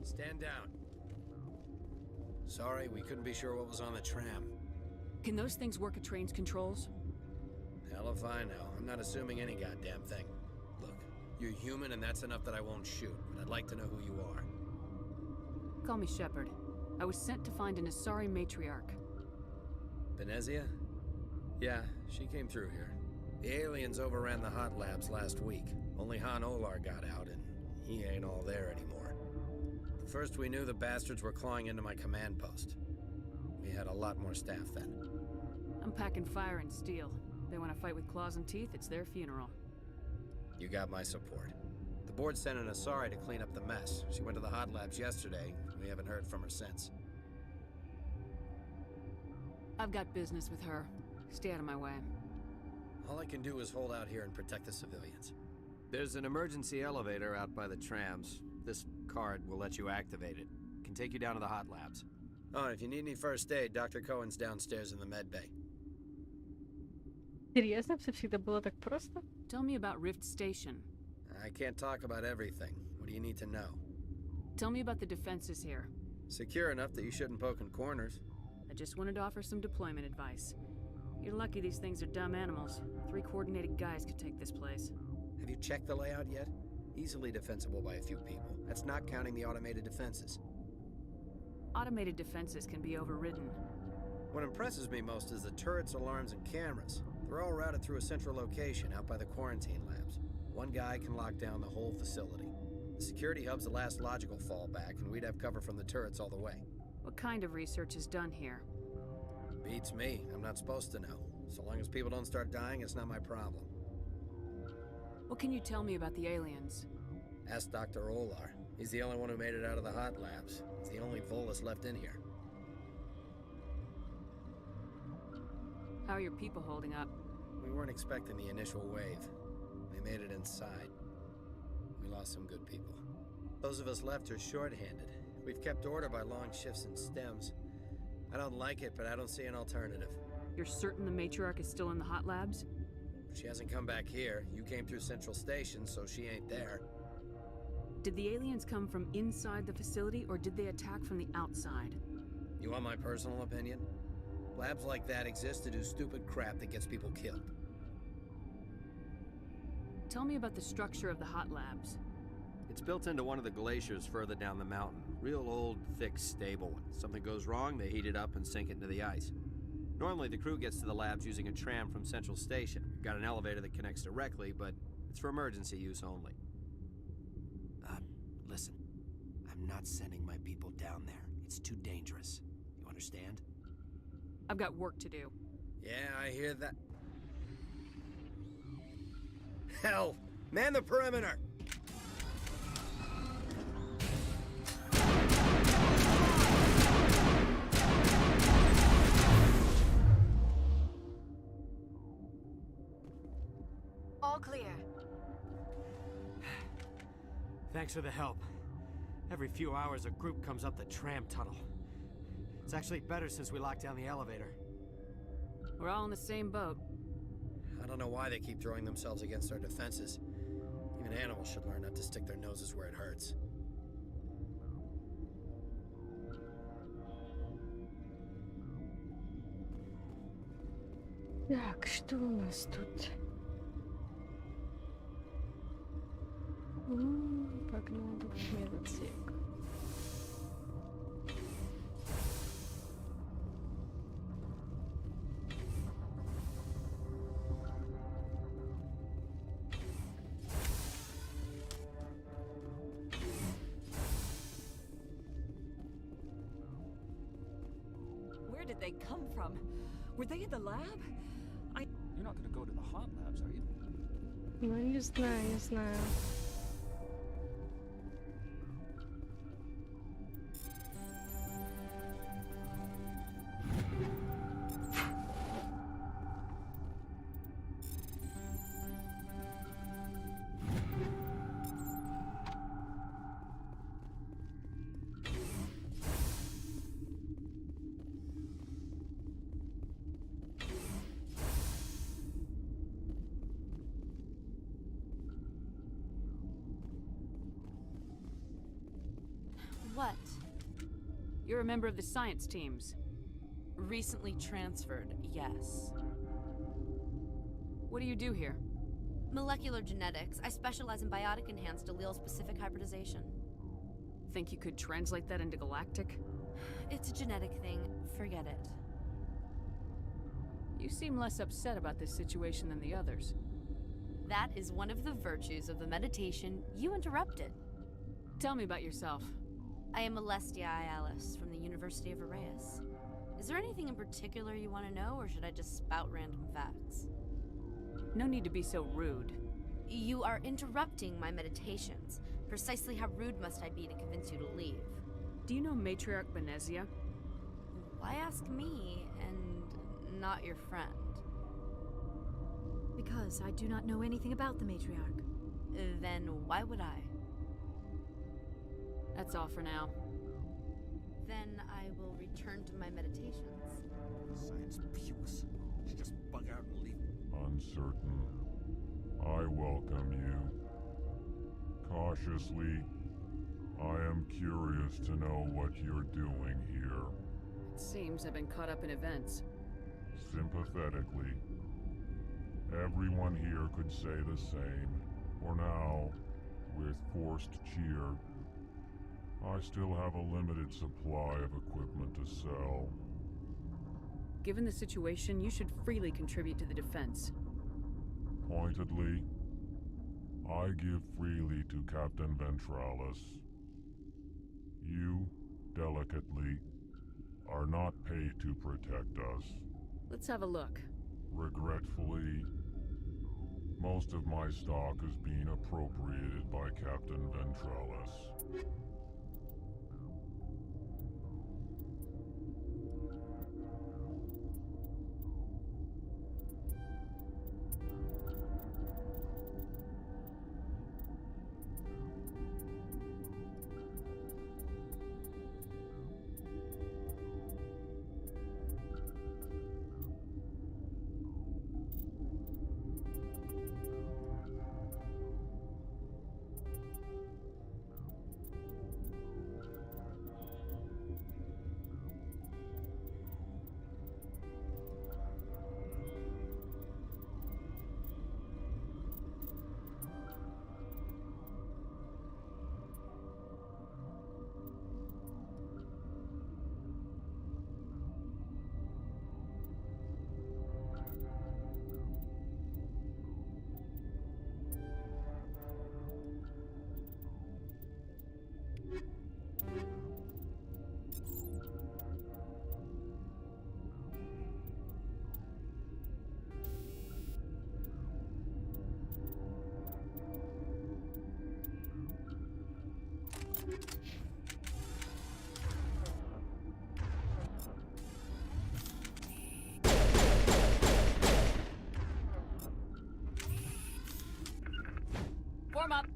Stand down. Sorry, we couldn't be sure what was on the tram. Can those things work at train's controls? Hell if I know. I'm not assuming any goddamn thing. Look, you're human and that's enough that I won't shoot, but I'd like to know who you are. Call me Shepard. I was sent to find an Asari matriarch. Benezia? Yeah, she came through here. The aliens overran the hot labs last week. Only Han Olar got out, and he ain't all there anymore. First we knew the bastards were clawing into my command post. We had a lot more staff then. I'm packing fire and steel. They want to fight with claws and teeth, it's their funeral. You got my support. The board sent an Asari to clean up the mess. She went to the hot labs yesterday. We haven't heard from her since. I've got business with her. Stay out of my way. All I can do is hold out here and protect the civilians. There's an emergency elevator out by the trams. This card will let you activate it. Can take you down to the hot labs. Oh, and if you need any first aid, Dr. Cohen's downstairs in the med bay. Интересно, все всегда было так просто. Tell me about Rift Station. I can't talk about everything. What do you need to know? Tell me about the defenses here. Secure enough that you shouldn't poke in corners. I just wanted to offer some deployment advice. You're lucky these things are dumb animals. 3 coordinated guys could take this place. Have you checked the layout yet? Easily defensible by a few people. That's not counting the automated defenses. Automated defenses can be overridden. What impresses me most is the turrets, alarms, and cameras. They're all routed through a central location out by the quarantine labs. One guy can lock down the whole facility. The security hub's the last logical fallback, and we'd have cover from the turrets all the way. What kind of research is done here? Beats me. I'm not supposed to know. So long as people don't start dying, it's not my problem. What can you tell me about the aliens? Ask Dr. Olar. He's the only one who made it out of the hot labs. He's the only Volus left in here. How are your people holding up? We weren't expecting the initial wave. We made it inside. We lost some good people. Those of us left are short-handed. We've kept order by long shifts and stems. I don't like it, but I don't see an alternative. You're certain the matriarch is still in the hot labs? She hasn't come back here. You came through Central Station, so she ain't there. Did the aliens come from inside the facility, or did they attack from the outside? You want my personal opinion? Labs like that exist to do stupid crap that gets people killed. Tell me about the structure of the hot labs. It's built into one of the glaciers further down the mountain. Real old, thick, stable one. Something goes wrong, they heat it up and sink it into the ice. Normally, the crew gets to the labs using a tram from Central Station. We've got an elevator that connects directly, but it's for emergency use only. Listen. I'm not sending my people down there. It's too dangerous. You understand? I've got work to do. Yeah, I hear that. Hell! Man the perimeter! All clear. Thanks for the help. Every few hours a group comes up the tram tunnel. It's actually better since we locked down the elevator. We're all in the same boat. I don't know why they keep throwing themselves against our defenses. Even animals should learn not to stick their noses where it hurts. Так, что у нас тут? Погнали в медотсек. Where did they come from? Were they in the lab? You're not gonna go to the hot labs, are you? Ну, не знаю, не знаю. You're a member of the science teams. Recently transferred, yes. What do you do here? Molecular genetics. I specialize in biotic-enhanced allele-specific hybridization. Think you could translate that into galactic? It's a genetic thing. Forget it. You seem less upset about this situation than the others. That is one of the virtues of the meditation you interrupted. Tell me about yourself. I am Alestia Alice from the University of Arrayas. Is there anything in particular you want to know, or should I just spout random facts? No need to be so rude. You are interrupting my meditations. Precisely how rude must I be to convince you to leave? Do you know Matriarch Benezia? Why ask me, and not your friend? Because I do not know anything about the matriarch. Then why would I? That's all for now. Then I will return to my meditations. Science pukes. Should just bug out and leave. Uncertain. I welcome you. Cautiously, I am curious to know what you're doing here. It seems I've been caught up in events. Sympathetically. Everyone here could say the same. For now, with forced cheer, I still have a limited supply of equipment to sell. Given the situation, you should freely contribute to the defense. Pointedly, I give freely to Captain Ventralis. You, delicately, are not paid to protect us. Let's have a look. Regretfully, most of my stock is being appropriated by Captain Ventralis. Form up.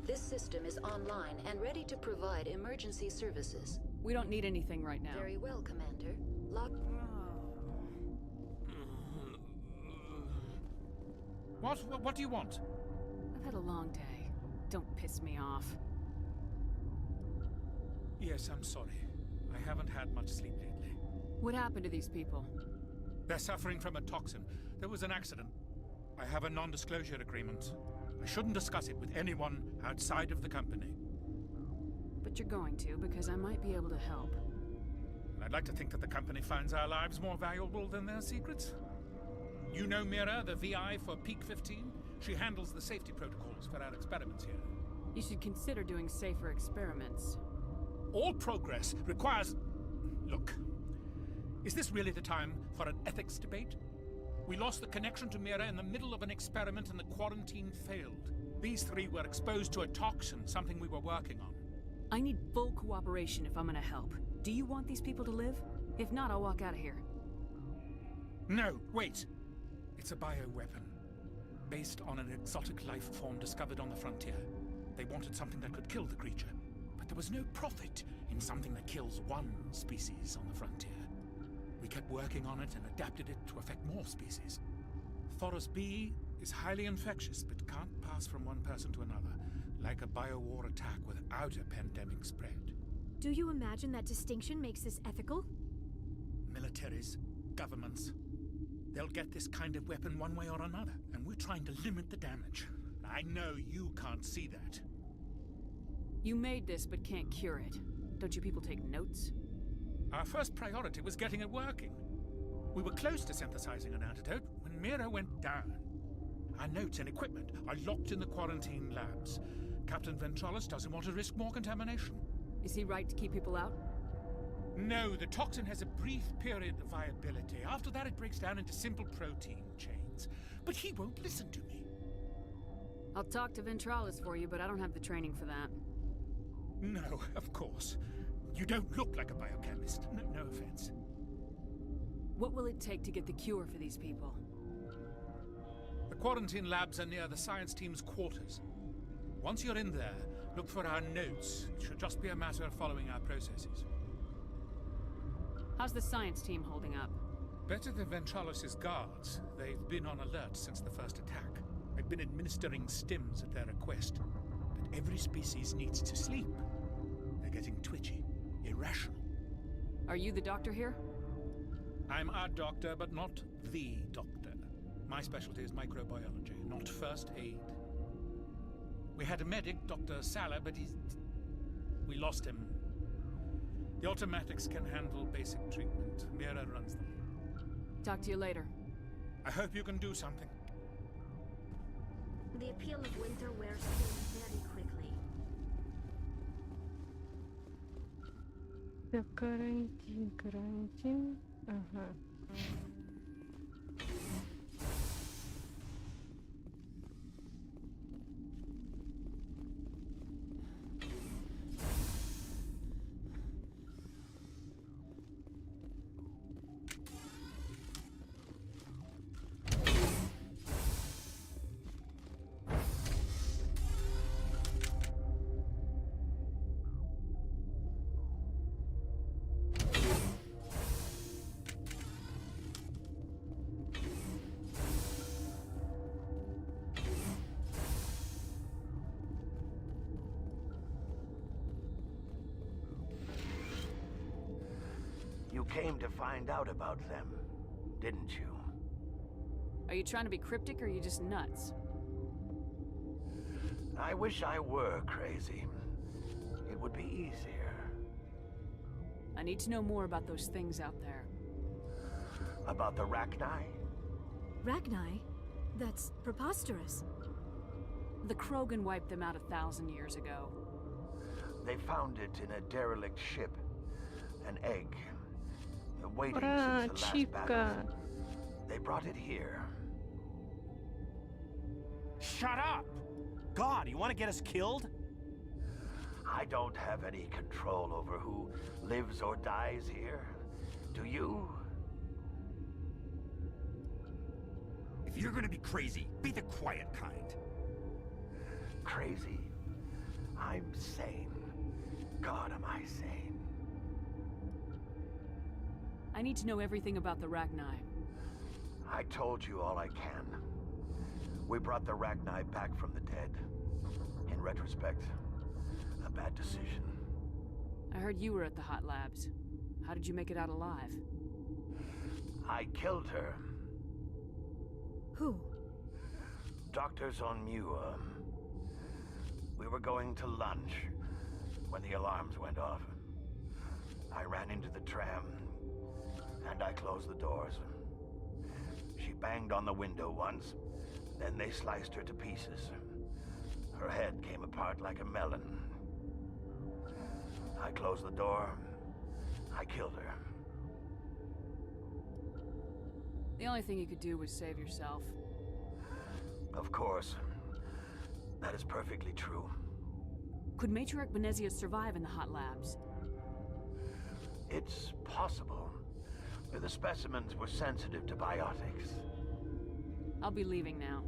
This system is online and ready to provide emergency services. We don't need anything right now. Very well, Commander. Lock... What do you want? I've had a long day. Don't piss me off. Yes, I'm sorry. I haven't had much sleep lately. What happened to these people? They're suffering from a toxin. There was an accident. I have a non-disclosure agreement. I shouldn't discuss it with anyone outside of the company. But you're going to, because I might be able to help. And I'd like to think that the company finds our lives more valuable than their secrets. You know Mira, the VI for Peak 15? She handles the safety protocols for our experiments here. You should consider doing safer experiments. All progress requires... Look, is this really the time for an ethics debate? We lost the connection to Mira in the middle of an experiment and the quarantine failed. These three were exposed to a toxin, something we were working on. I need full cooperation if I'm gonna help. Do you want these people to live? If not, I'll walk out of here. No, wait. It's a bioweapon. based on an exotic life form discovered on the frontier. They wanted something that could kill the creature, but there was no profit in something that kills one species on the frontier. We kept working on it and adapted it to affect more species. Thoros B is highly infectious, but can't pass from one person to another, like a biowar attack without a pandemic spread. Do you imagine that distinction makes this ethical? Militaries, governments, they'll get this kind of weapon one way or another, and we're trying to limit the damage. I know you can't see that. You made this but can't cure it. Don't you people take notes? Our first priority was getting it working. We were close to synthesizing an antidote when Mira went down. Our notes and equipment are locked in the quarantine labs. Captain Ventralis doesn't want to risk more contamination. Is he right to keep people out? No, the toxin has a brief period of viability. After that, it breaks down into simple protein chains. But he won't listen to me. I'll talk to Ventralis for you, but I don't have the training for that. No, of course. You don't look like a biochemist. No offense. What will it take to get the cure for these people? The quarantine labs are near the science team's quarters. Once you're in there, look for our notes. It should just be a matter of following our processes. How's the science team holding up? Better than Ventralis' guards. They've been on alert since the first attack. I've been administering stims at their request. But every species needs to sleep. They're getting twitchy, irrational. Are you the doctor here? I'm our doctor, but not the doctor. My specialty is microbiology, not first aid. We had a medic, Dr. Sala, but we lost him. The automatics can handle basic treatment. Mira runs them. Talk to you later. I hope you can do something. The appeal of winter wears thin very quickly. Да, карантин. Ага. You came to find out about them, didn't you? Are you trying to be cryptic or are you just nuts? I wish I were crazy. It would be easier. I need to know more about those things out there. About the Rachni? Rachni? That's preposterous. The Krogan wiped them out 1,000 years ago. They found it in a derelict ship. An egg. Waiting Ура, since the last чипка. battle. They brought it here. Shut up! God, you want to get us killed? I don't have any control over who lives or dies here. Do you? If you're gonna be crazy, be the quiet kind. Crazy? I'm sane. God, am I sane? I need to know everything about the Rachni. I told you all I can. We brought the Rachni back from the dead. In retrospect, a bad decision. I heard you were at the hot labs. How did you make it out alive? I killed her. Who? Doctors on Muir. We were going to lunch when the alarms went off. I ran into the tram, and I closed the doors. She banged on the window once, then they sliced her to pieces. Her head came apart like a melon. I closed the door. I killed her. The only thing you could do was save yourself. Of course. That is perfectly true. Could Matriarch Benezia survive in the hot labs? It's possible. The specimens were sensitive to biotics. I'll be leaving now.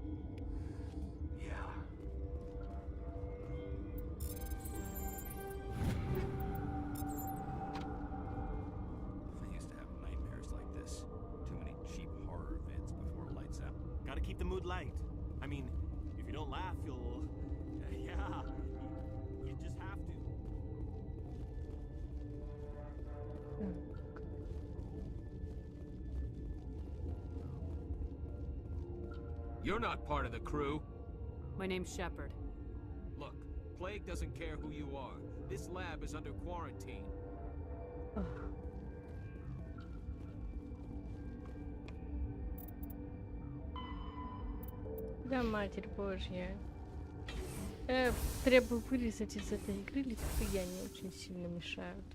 keep the mood light. I mean, if you don't laugh, you'll... yeah, you just have to. You're not part of the crew. My name's Shepard. Look, Plague doesn't care who you are. This lab is under quarantine. Да, Матерь Божья. Требую вырезать из этой игры, лифты не очень сильно мешают.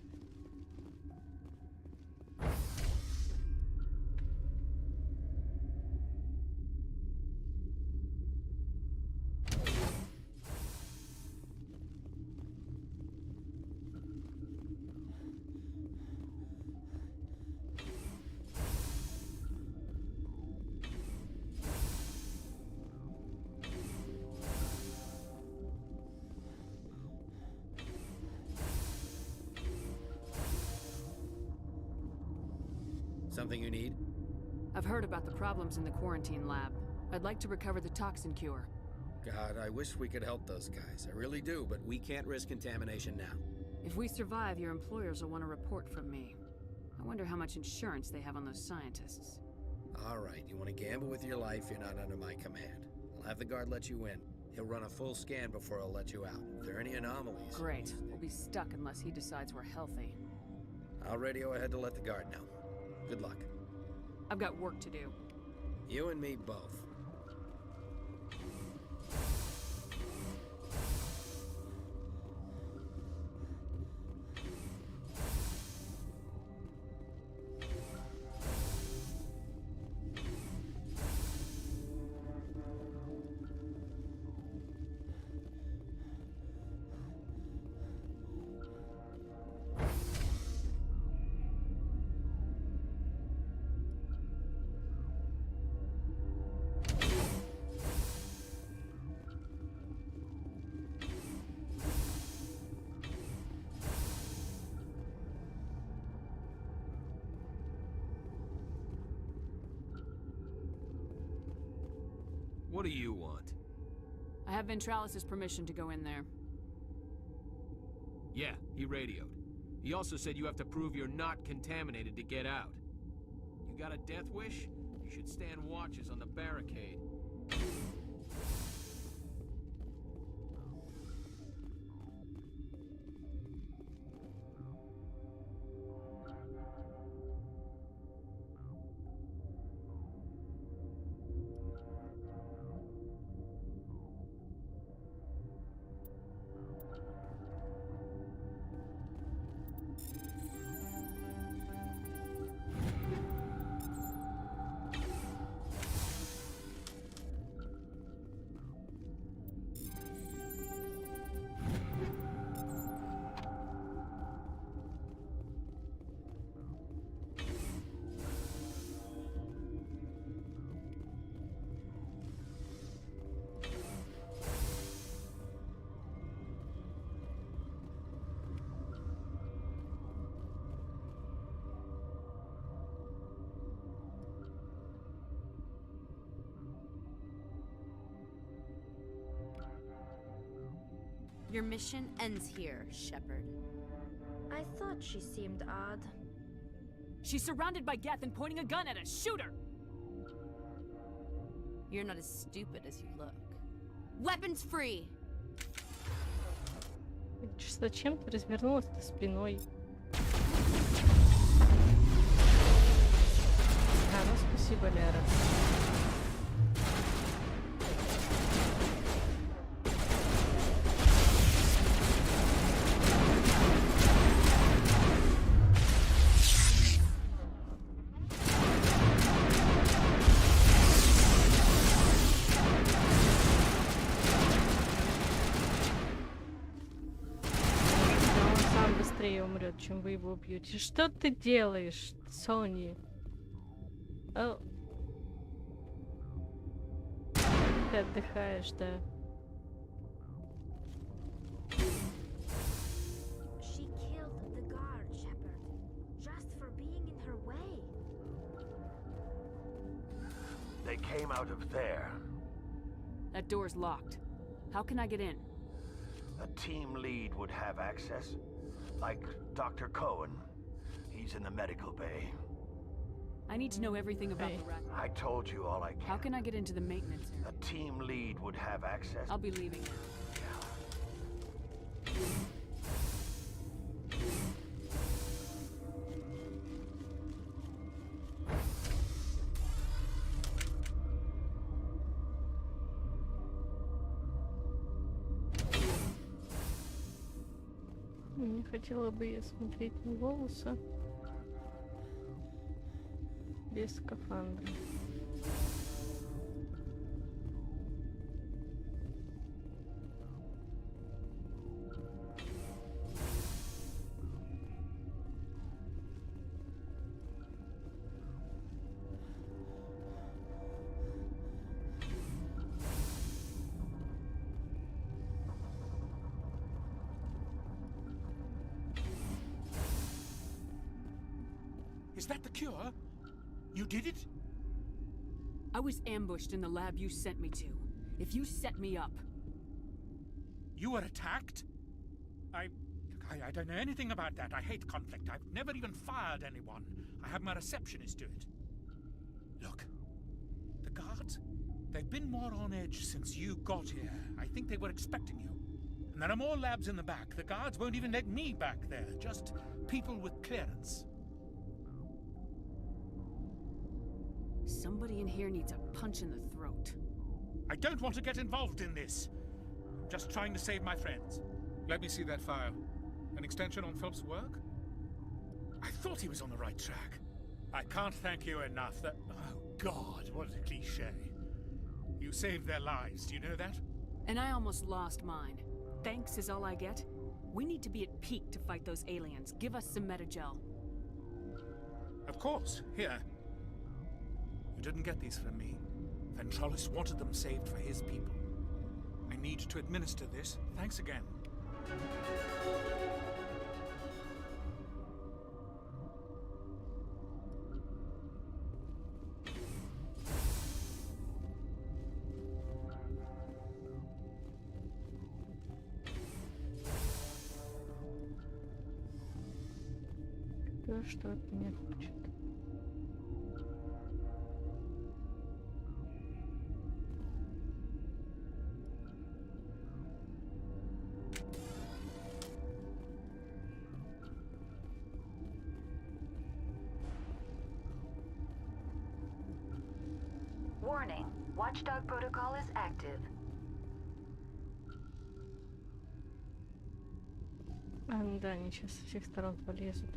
Something you need? I've heard about the problems in the quarantine lab. I'd like to recover the toxin cure. God, I wish we could help those guys. I really do, but we can't risk contamination now. If we survive, your employers will want a report from me. I wonder how much insurance they have on those scientists. All right, you want to gamble with your life, you're not under my command. I'll have the guard let you in. He'll run a full scan before he'll let you out. If there are any anomalies... Great. We'll be stuck unless he decides we're healthy. I'll radio ahead to let the guard know. Good luck. I've got work to do. You and me both. What do you want? I have Ventralis' permission to go in there. Yeah, he radioed. He also said you have to prove you're not contaminated to get out. You got a death wish? You should stand watches on the barricade. Your mission ends here, Shepard. I thought she seemed odd. She's surrounded by Geth and pointing a gun at us. Shoot her! You're not as stupid as you look. Weapons free! Зачем ты развернулась-то спиной? Ну спасибо, Лера. Умрет, чем вы его убьете. Что ты делаешь, Сони? Ты отдыхаешь, да? She killed the guard, Shepard, just for being in her way. They came out of there. That door's locked. How can I get in? A team lead would have access. Like Dr. Cohen. He's in the medical bay. I need to know everything about the rat. I told you all I can. How can I get into the maintenance area? A team lead would have access. I'll be leaving now. Не хотела бы я смотреть на волосы без скафандра. Is that the cure? You did it? I was ambushed in the lab you sent me to. If you set me up... You were attacked? I don't know anything about that. I hate conflict. I've never even fired anyone. I have my receptionist do it. Look, the guards, they've been more on edge since you got here. I think they were expecting you. And there are more labs in the back. The guards won't even let me back there. Just people with clearance. Somebody in here needs a punch in the throat. I don't want to get involved in this. I'm just trying to save my friends. Let me see that file. An extension on Phelps' work? I thought he was on the right track. I can't thank you enough. That... Oh, God, what a cliché. You saved their lives, do you know that? And I almost lost mine. Thanks is all I get? We need to be at peak to fight those aliens. Give us some Metagel. Of course. Here. You didn't get these from me. Ventrollis wanted them saved for his people. I need to administer this. Thanks again. Кто что от меня хочет? Warning. Watchdog protocol is active. Да, они сейчас со всех сторон полезут.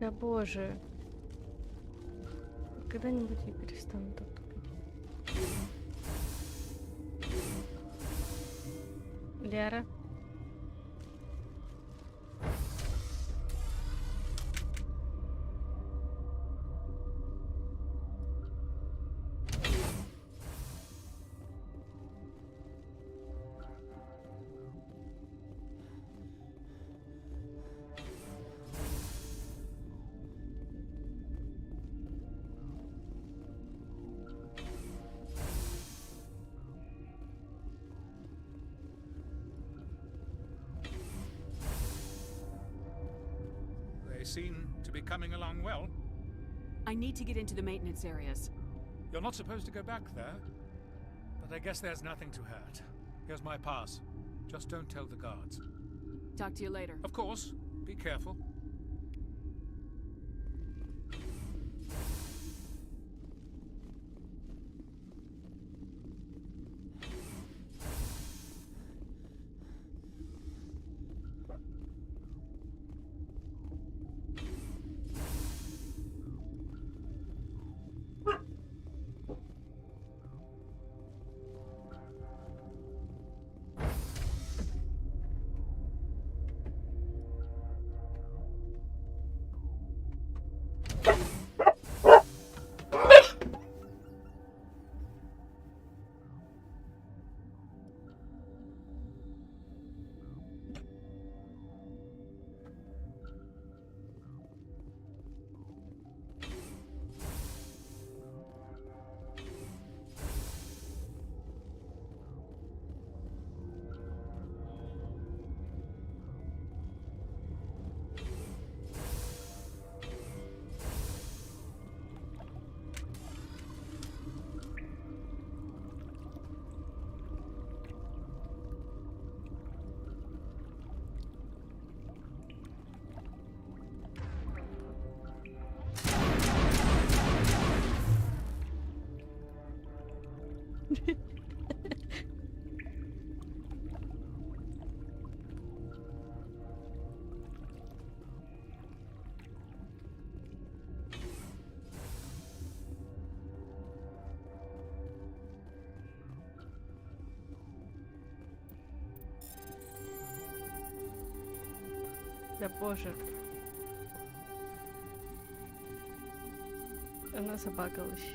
Да боже. Когда-нибудь я перестану так тупить. Лера. They seem to be coming along well. I need to get into the maintenance areas. You're not supposed to go back there, but I guess there's nothing to hurt. Here's my pass. Just don't tell the guards. Talk to you later. Of course. Be careful. Да боже. Она забагалась.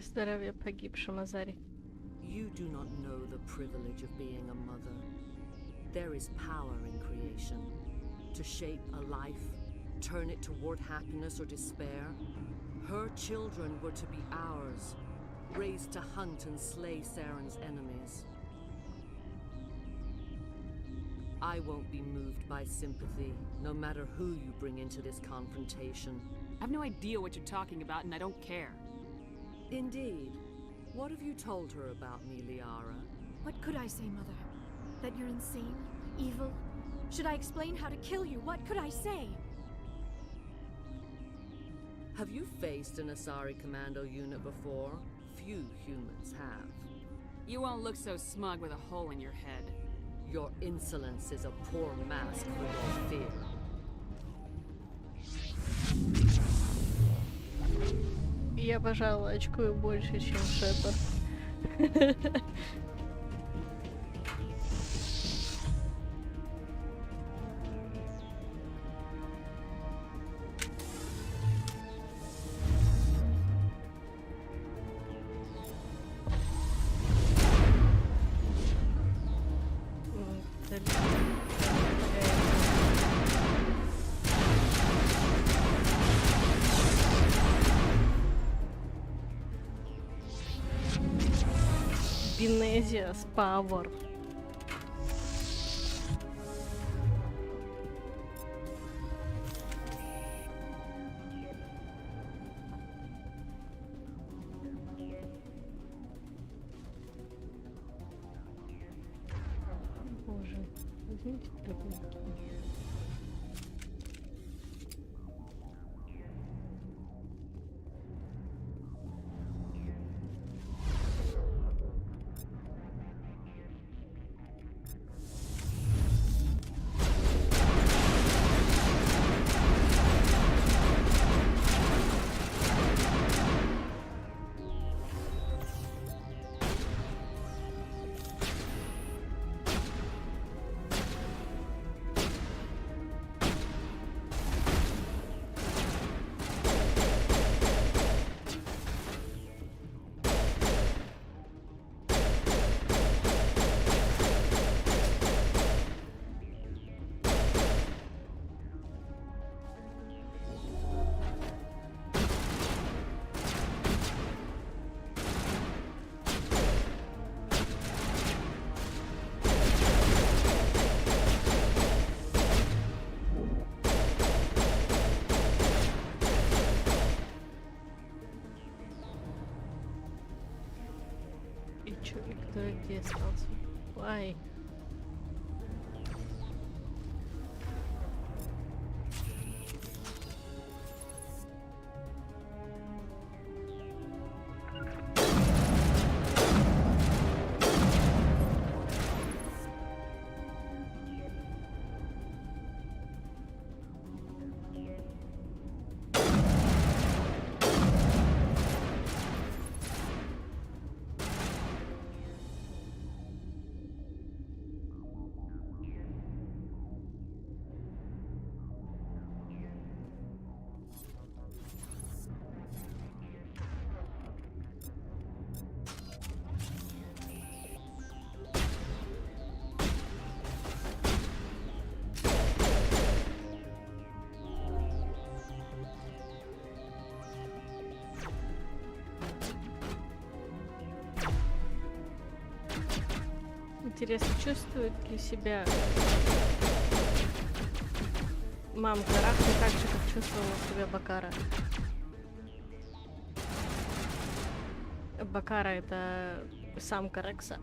Здоровье погибшим Азари. You do not know the privilege of being a mother. There is power in creation. To shape a life, turn it toward happiness or despair. Her children were to be ours, raised to hunt and slay Saren's enemies. I won't be moved by sympathy, no matter who you bring into this confrontation. I have no idea what you're talking about, and I don't care. Indeed. What have you told her about me, Liara? What could I say, Mother? That you're insane? Evil? Should I explain how to kill you? What could I say? Have you faced an Asari commando unit before? Few humans have. You won't look so smug with a hole in your head. Your insolence is a poor mask for your fear. Я, пожалуй, очкую больше, чем Шепард. Бенезиас Пауэр. Боже, возьмите документы. Кто где остался? Ай. Интересно, чувствует ли себя мамка Рахни так же, как чувствовала себя Бакара? Бакара — это самка Рекса.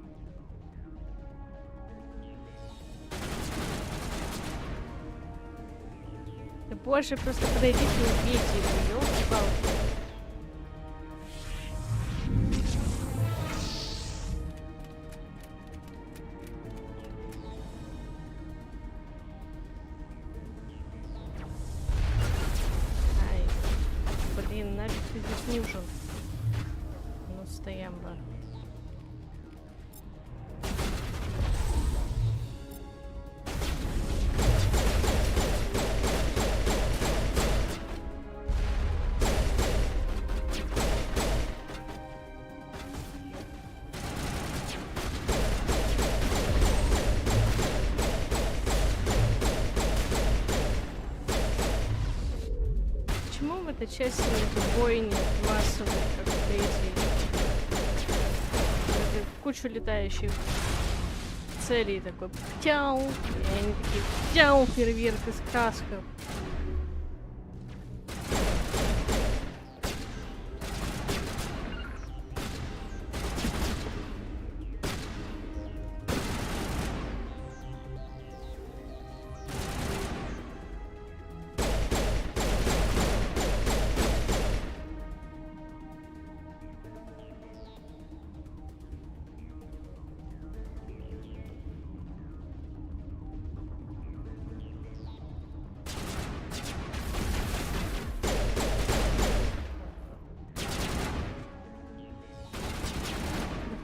Боже, просто подойдите и убейте его, ёлки-палки. Ай, блин, нафиг ты здесь не нужен. Ну, стоямба. Эта часть бойни массовой, как в третьей. Кучу летающих целей такой птяу, и они такие птяу, фейерверк из красков.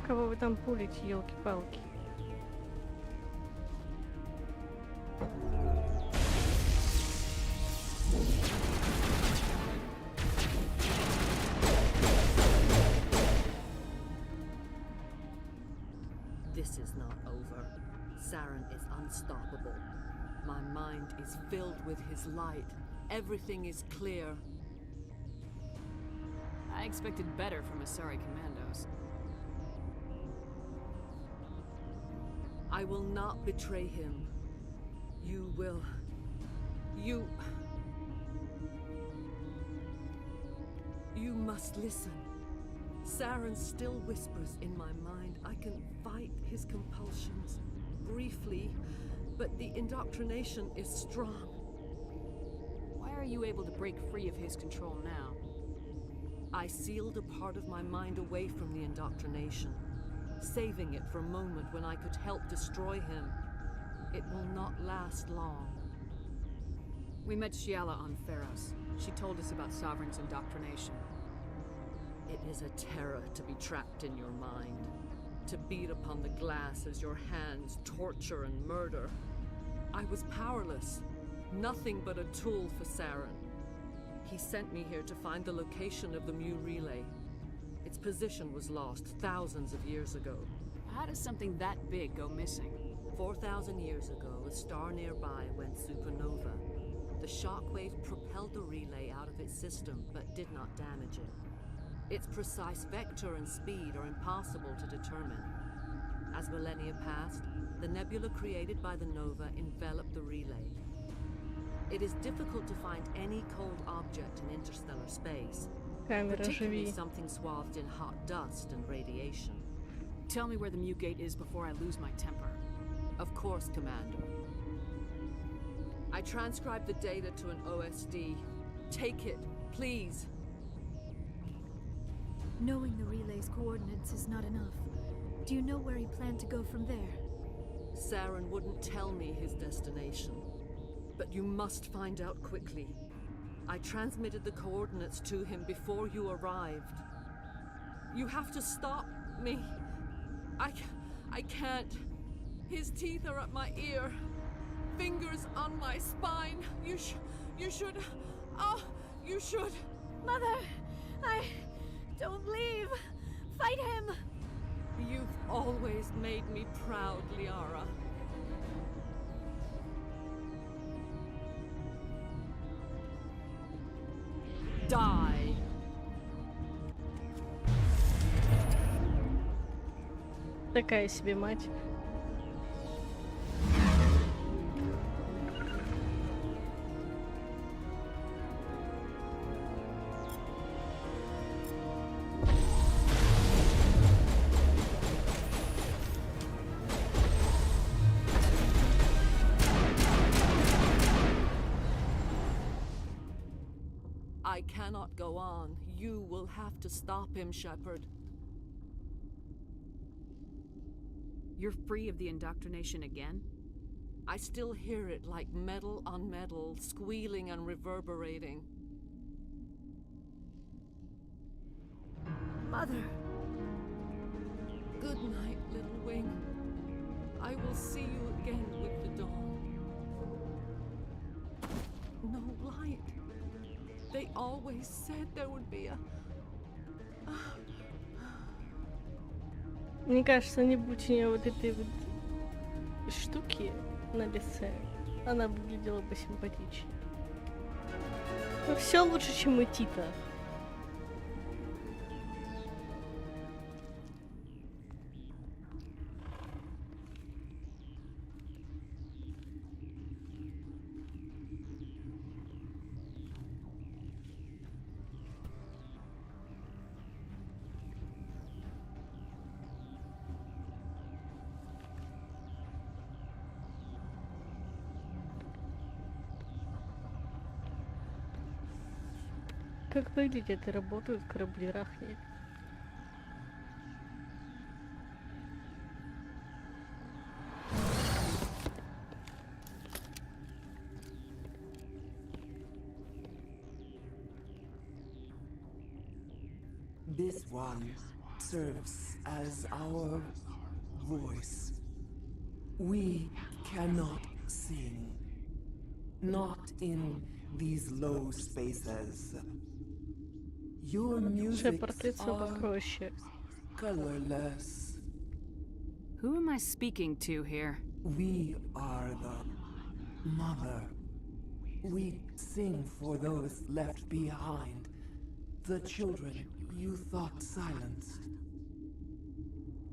Кого вы там пулите, елки-палки? This is not over. Saren is unstoppable. My mind is filled with his light. Everything is clear. I expected better from Asari commandos. I will not betray him. You will. You must listen. Saren still whispers in my mind. I can fight his compulsions briefly, but the indoctrination is strong. Why are you able to break free of his control now? I sealed a part of my mind away from the indoctrination, saving it for a moment when I could help destroy him. It will not last long. We met Shiala on Pharos. She told us about Sovereign's indoctrination. It is a terror to be trapped in your mind, to beat upon the glass as your hands torture and murder. I was powerless, nothing but a tool for Saren. He sent me here to find the location of the Mu relay. Its position was lost thousands of years ago. How does something that big go missing? 4,000 years ago, a star nearby went supernova. The shockwave propelled the relay out of its system, but did not damage it. Its precise vector and speed are impossible to determine. As millennia passed, the nebula created by the nova enveloped the relay. It is difficult to find any cold object in interstellar space, particularly something swathed in hot dust and radiation. Tell me where the Mu Gate is before I lose my temper. Of course, Commander. I transcribed the data to an OSD. Take it, please. Knowing the relay's coordinates is not enough. Do you know where he planned to go from there? Saren wouldn't tell me his destination. But you must find out quickly. I transmitted the coordinates to him before you arrived. You have to stop me. I can't. His teeth are at my ear. Fingers on my spine. You should. Oh, you should. Mother, don't leave. Fight him. You've always made me proud, Liara. Die. Такая себе мать. I cannot go on. You will have to stop him, Shepard. You're free of the indoctrination again? I still hear it like metal on metal, squealing and reverberating. Mother. Good night, little wing. I will see you again with the dawn. No light. They always said there would be a... Мне кажется, не будь у нее вот этой вот штуки на лице, она выглядела бы симпатичнее. Но все лучше, чем у Тита. Как выглядят и работают корабли Рахни? This one serves as our voice. We cannot sing. Not in these low spaces. Your music are colorless. Who am I speaking to here? We are the mother. We sing for those left behind. The children you thought silenced.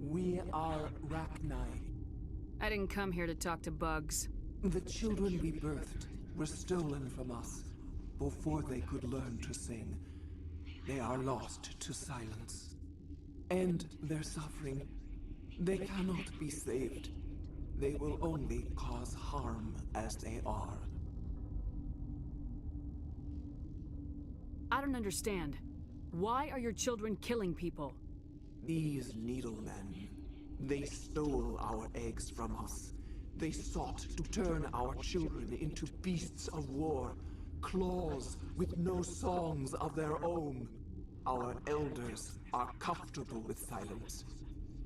We are Rachni. I didn't come here to talk to bugs. The children we birthed were stolen from us before they could learn to sing. They are lost to silence. And their suffering, they cannot be saved. They will only cause harm as they are. I don't understand. Why are your children killing people? These needlemen, they stole our eggs from us. They sought to turn our children into beasts of war, claws with no songs of their own. Our elders are comfortable with silence.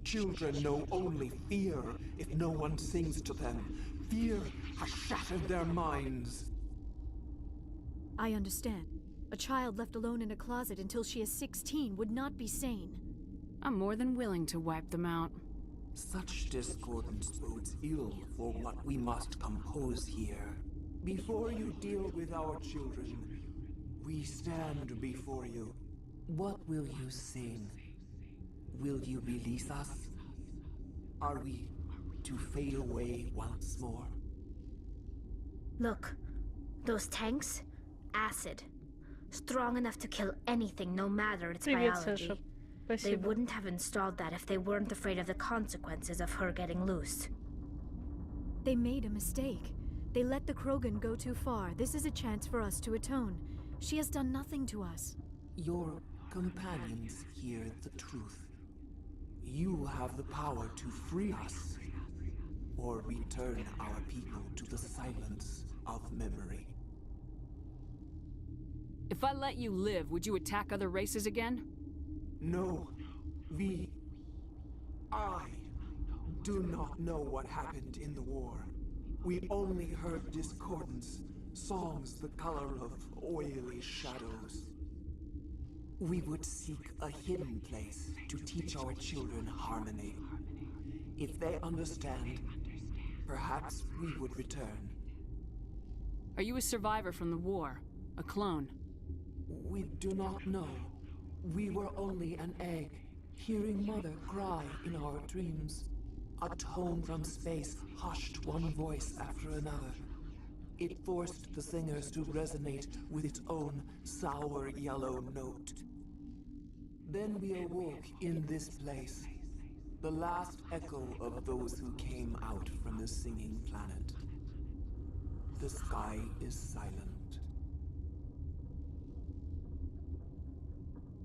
Children know only fear if no one sings to them. Fear has shattered their minds. I understand. A child left alone in a closet until she is 16 would not be sane. I'm more than willing to wipe them out. Such discordance bodes ill for what we must compose here. Before you deal with our children, we stand before you. What will you sing? Will you release us? Are we to fade away once more? Look, those tanks? Acid. Strong enough to kill anything, no matter its biology. Саша. They Спасибо. wouldn't have installed that if they weren't afraid of the consequences of her getting loose. They made a mistake. They let the Krogan go too far. This is a chance for us to atone. She has done nothing to us. Your companions hear the truth. You have the power to free us, or return our people to the silence of memory. If I let you live, would you attack other races again? No, I do not know what happened in the war. We only heard discordance, songs the color of oily shadows. We would seek a hidden place to teach our children harmony. If they understand, perhaps we would return. Are you a survivor from the war? A clone? We do not know. We were only an egg, hearing Mother cry in our dreams. A tone from space hushed one voice after another. It forced the singers to resonate with its own sour yellow note. Then we awoke in this place, the last echo of those who came out from the singing planet. The sky is silent.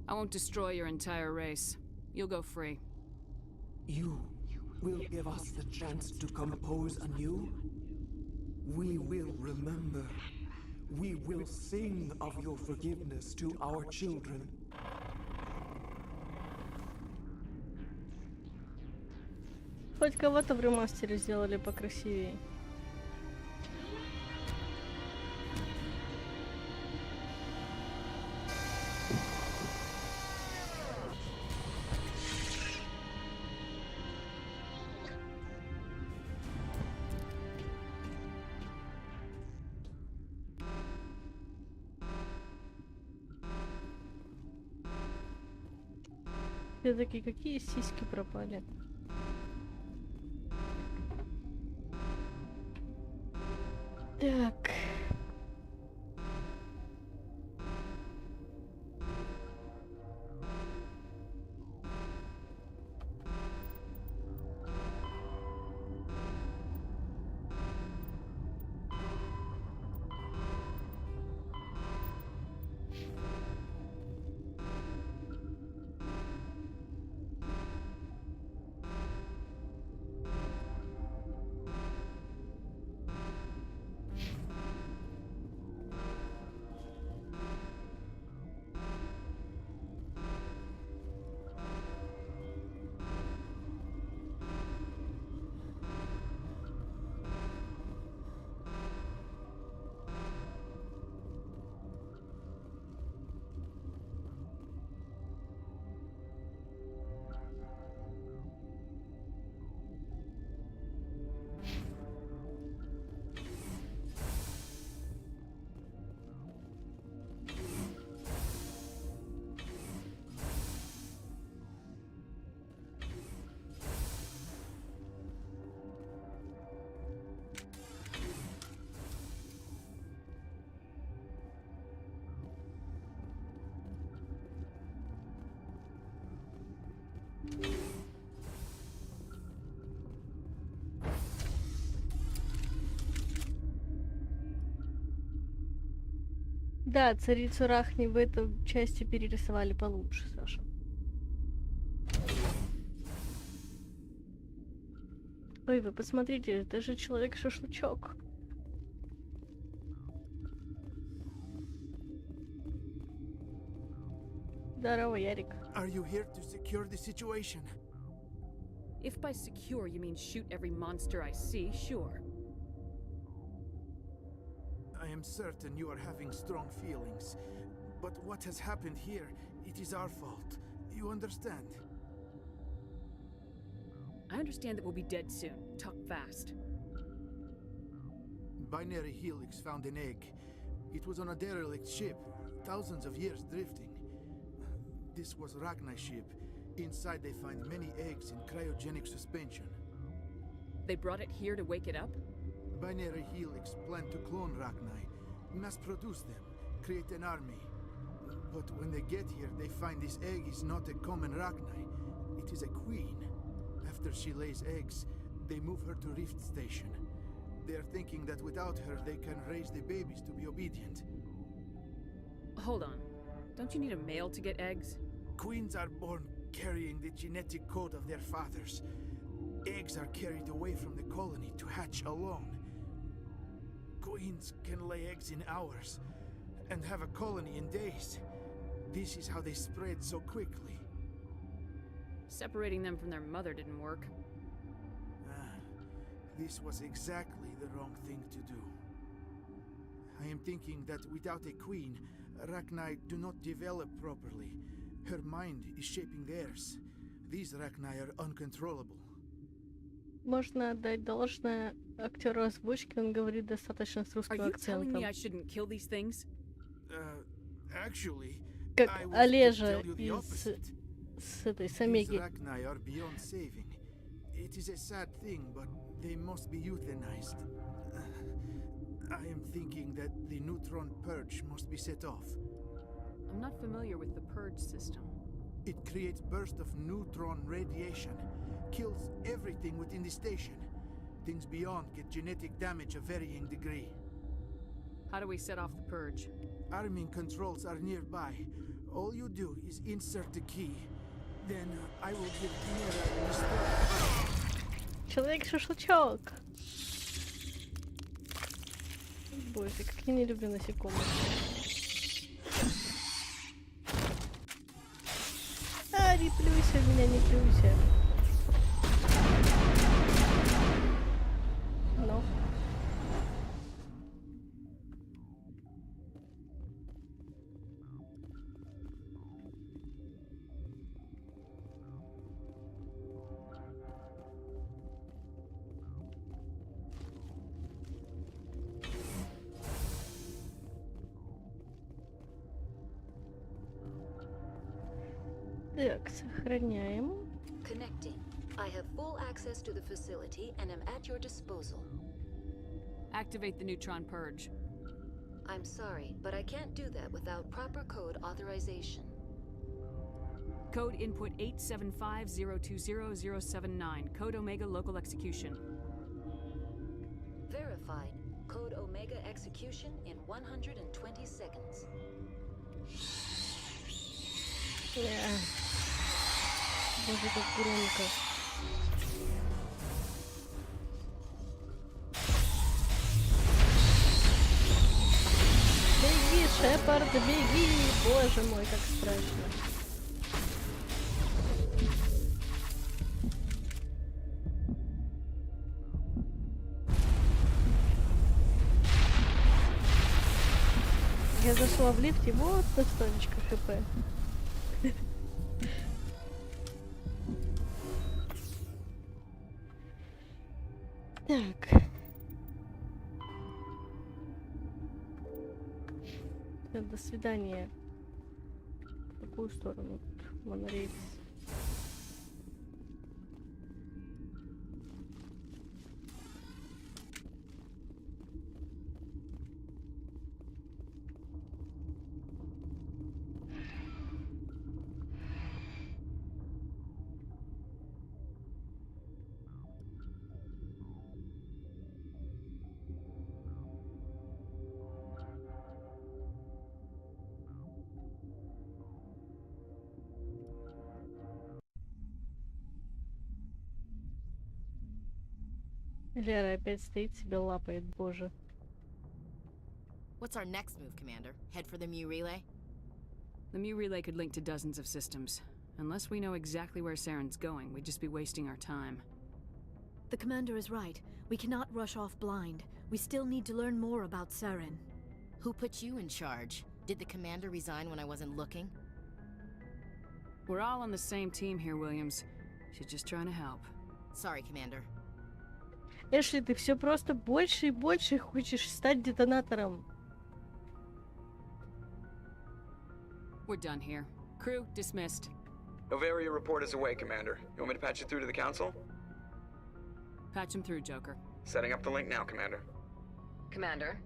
I won't destroy your entire race. You'll go free. You will give us the chance to compose anew? We will remember. We will sing of your forgiveness to our children. Хоть кого-то в ремастере сделали покрасивее. Все-таки какие сиськи пропали? Так. Да, царицу Рахни в этой части перерисовали получше, Саша. Ой, вы посмотрите, это же человек-шашлычок. Здорово, Ярик. Are you here to secure the situation? If by secure you mean shoot every monster I see, sure. I am certain you are having strong feelings. But what has happened here, it is our fault. You understand? I understand that we'll be dead soon. Talk fast. Binary Helix found an egg. It was on a derelict ship, thousands of years drifting. This was Ragnai's ship. Inside they find many eggs in cryogenic suspension. They brought it here to wake it up? Binary Helix planned to clone Ragnai, mass-produce them, create an army. But when they get here, they find this egg is not a common Ragnai. It is a queen. After she lays eggs, they move her to Rift Station. They are thinking that without her, they can raise the babies to be obedient. Hold on. Don't you need a male to get eggs? Queens are born carrying the genetic code of their fathers. Eggs are carried away from the colony to hatch alone. Queens can lay eggs in hours and have a colony in days. This is how they spread so quickly. Separating them from their mother didn't work. This was exactly the wrong thing to do. I am thinking that without a queen, Ragnai do not develop properly. Her mind is shaping theirs. These Ragnai are uncontrollable. Можно отдать должное актеру озвучки, он говорит достаточно с русским акцентом. Are you telling me I shouldn't kill these things? Actually, как I Олежа will tell you the opposite. с этой Самеги. These Ragnai are beyond saving. It is a sad thing, but they must be euthanized. I am thinking that the neutron purge must be set off. I'm not familiar with the purge system. It creates bursts of neutron radiation, kills everything within the station. Things beyond get genetic damage of varying degree. How do we set off the purge? Arming controls are nearby. All you do is insert the key. Then I will give Chimera the Человек-шашлычок. Боже, как я не люблю насекомых. А, не плюйся в меня, не плюйся. Ну. Так, сохраняем. Connecting. I have full access to the facility and am at your disposal. Activate the neutron purge. I'm sorry, but I can't do that without proper code authorization. Code input 875020079. Code Omega local execution. Verified. Code Omega execution in 120 seconds. Yeah. Боже, как громко. Беги, Шепард, беги! Боже мой, как страшно. Я зашла в лифт, и вот на столечко хп. Так. До свидания. В какую сторону? Монорельс. Лера опять стоит, себя лапает, боже. What's our next move, Commander? Head for the Mu relay? The Mu relay could link to dozens of systems. Unless we know exactly where Saren's going, we'd just be wasting our time. The commander is right. We cannot rush off blind. We still need to learn more about Saren. Who put you in charge? Did the commander resign when I wasn't looking? We're all on the same team here, Williams. She's just trying to help. Sorry, Commander. Эшли, ты все просто больше и больше хочешь стать детонатором. We're done here. Crew dismissed. Noveria report is away, Commander. You want me to patch you through to the Council? Patch him through, Joker. Setting up the link now, Commander. Commander,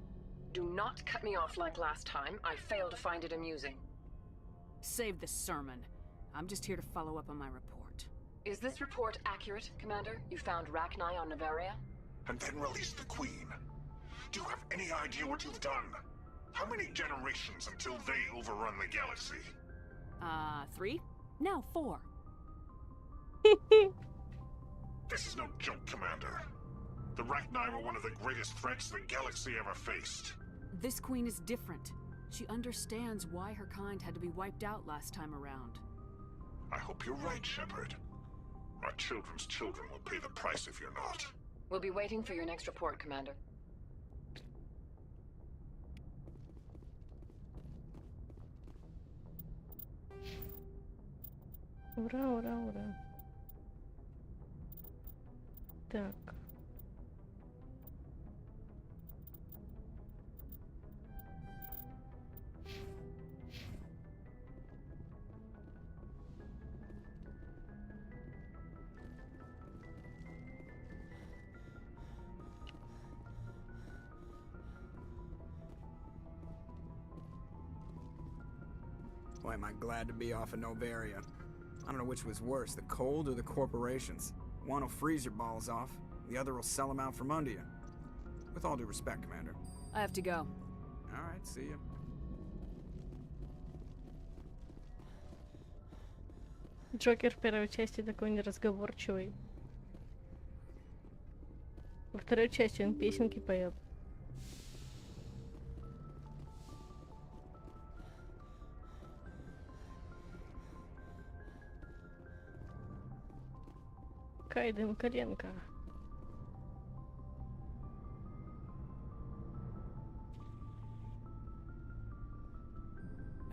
do not cut me off like last time. I fail to find it amusing. Save the sermon. I'm just here to follow up on my report. Is this report accurate, Commander? You found Rachni on Noveria? And then released the Queen. Do you have any idea what you've done? How many generations until they overrun the galaxy? 3? No, 4. This is no joke, Commander. The Rachni were one of the greatest threats the galaxy ever faced. This Queen is different. She understands why her kind had to be wiped out last time around. I hope you're right, Shepard. Our children's children will pay the price if you're not. We'll be waiting for your next report, Commander. Ура, ура, ура. Так. Boy, am I glad to be off of Noveria. I don't know which was worse, the cold or the corporations. One will freeze your balls off, the other will sell them out from under you. With all due respect, Commander. I have to go. All right, see ya. Джокер в первой части такой неразговорчивый. Во второй части он песенки поет. Кайден коленка.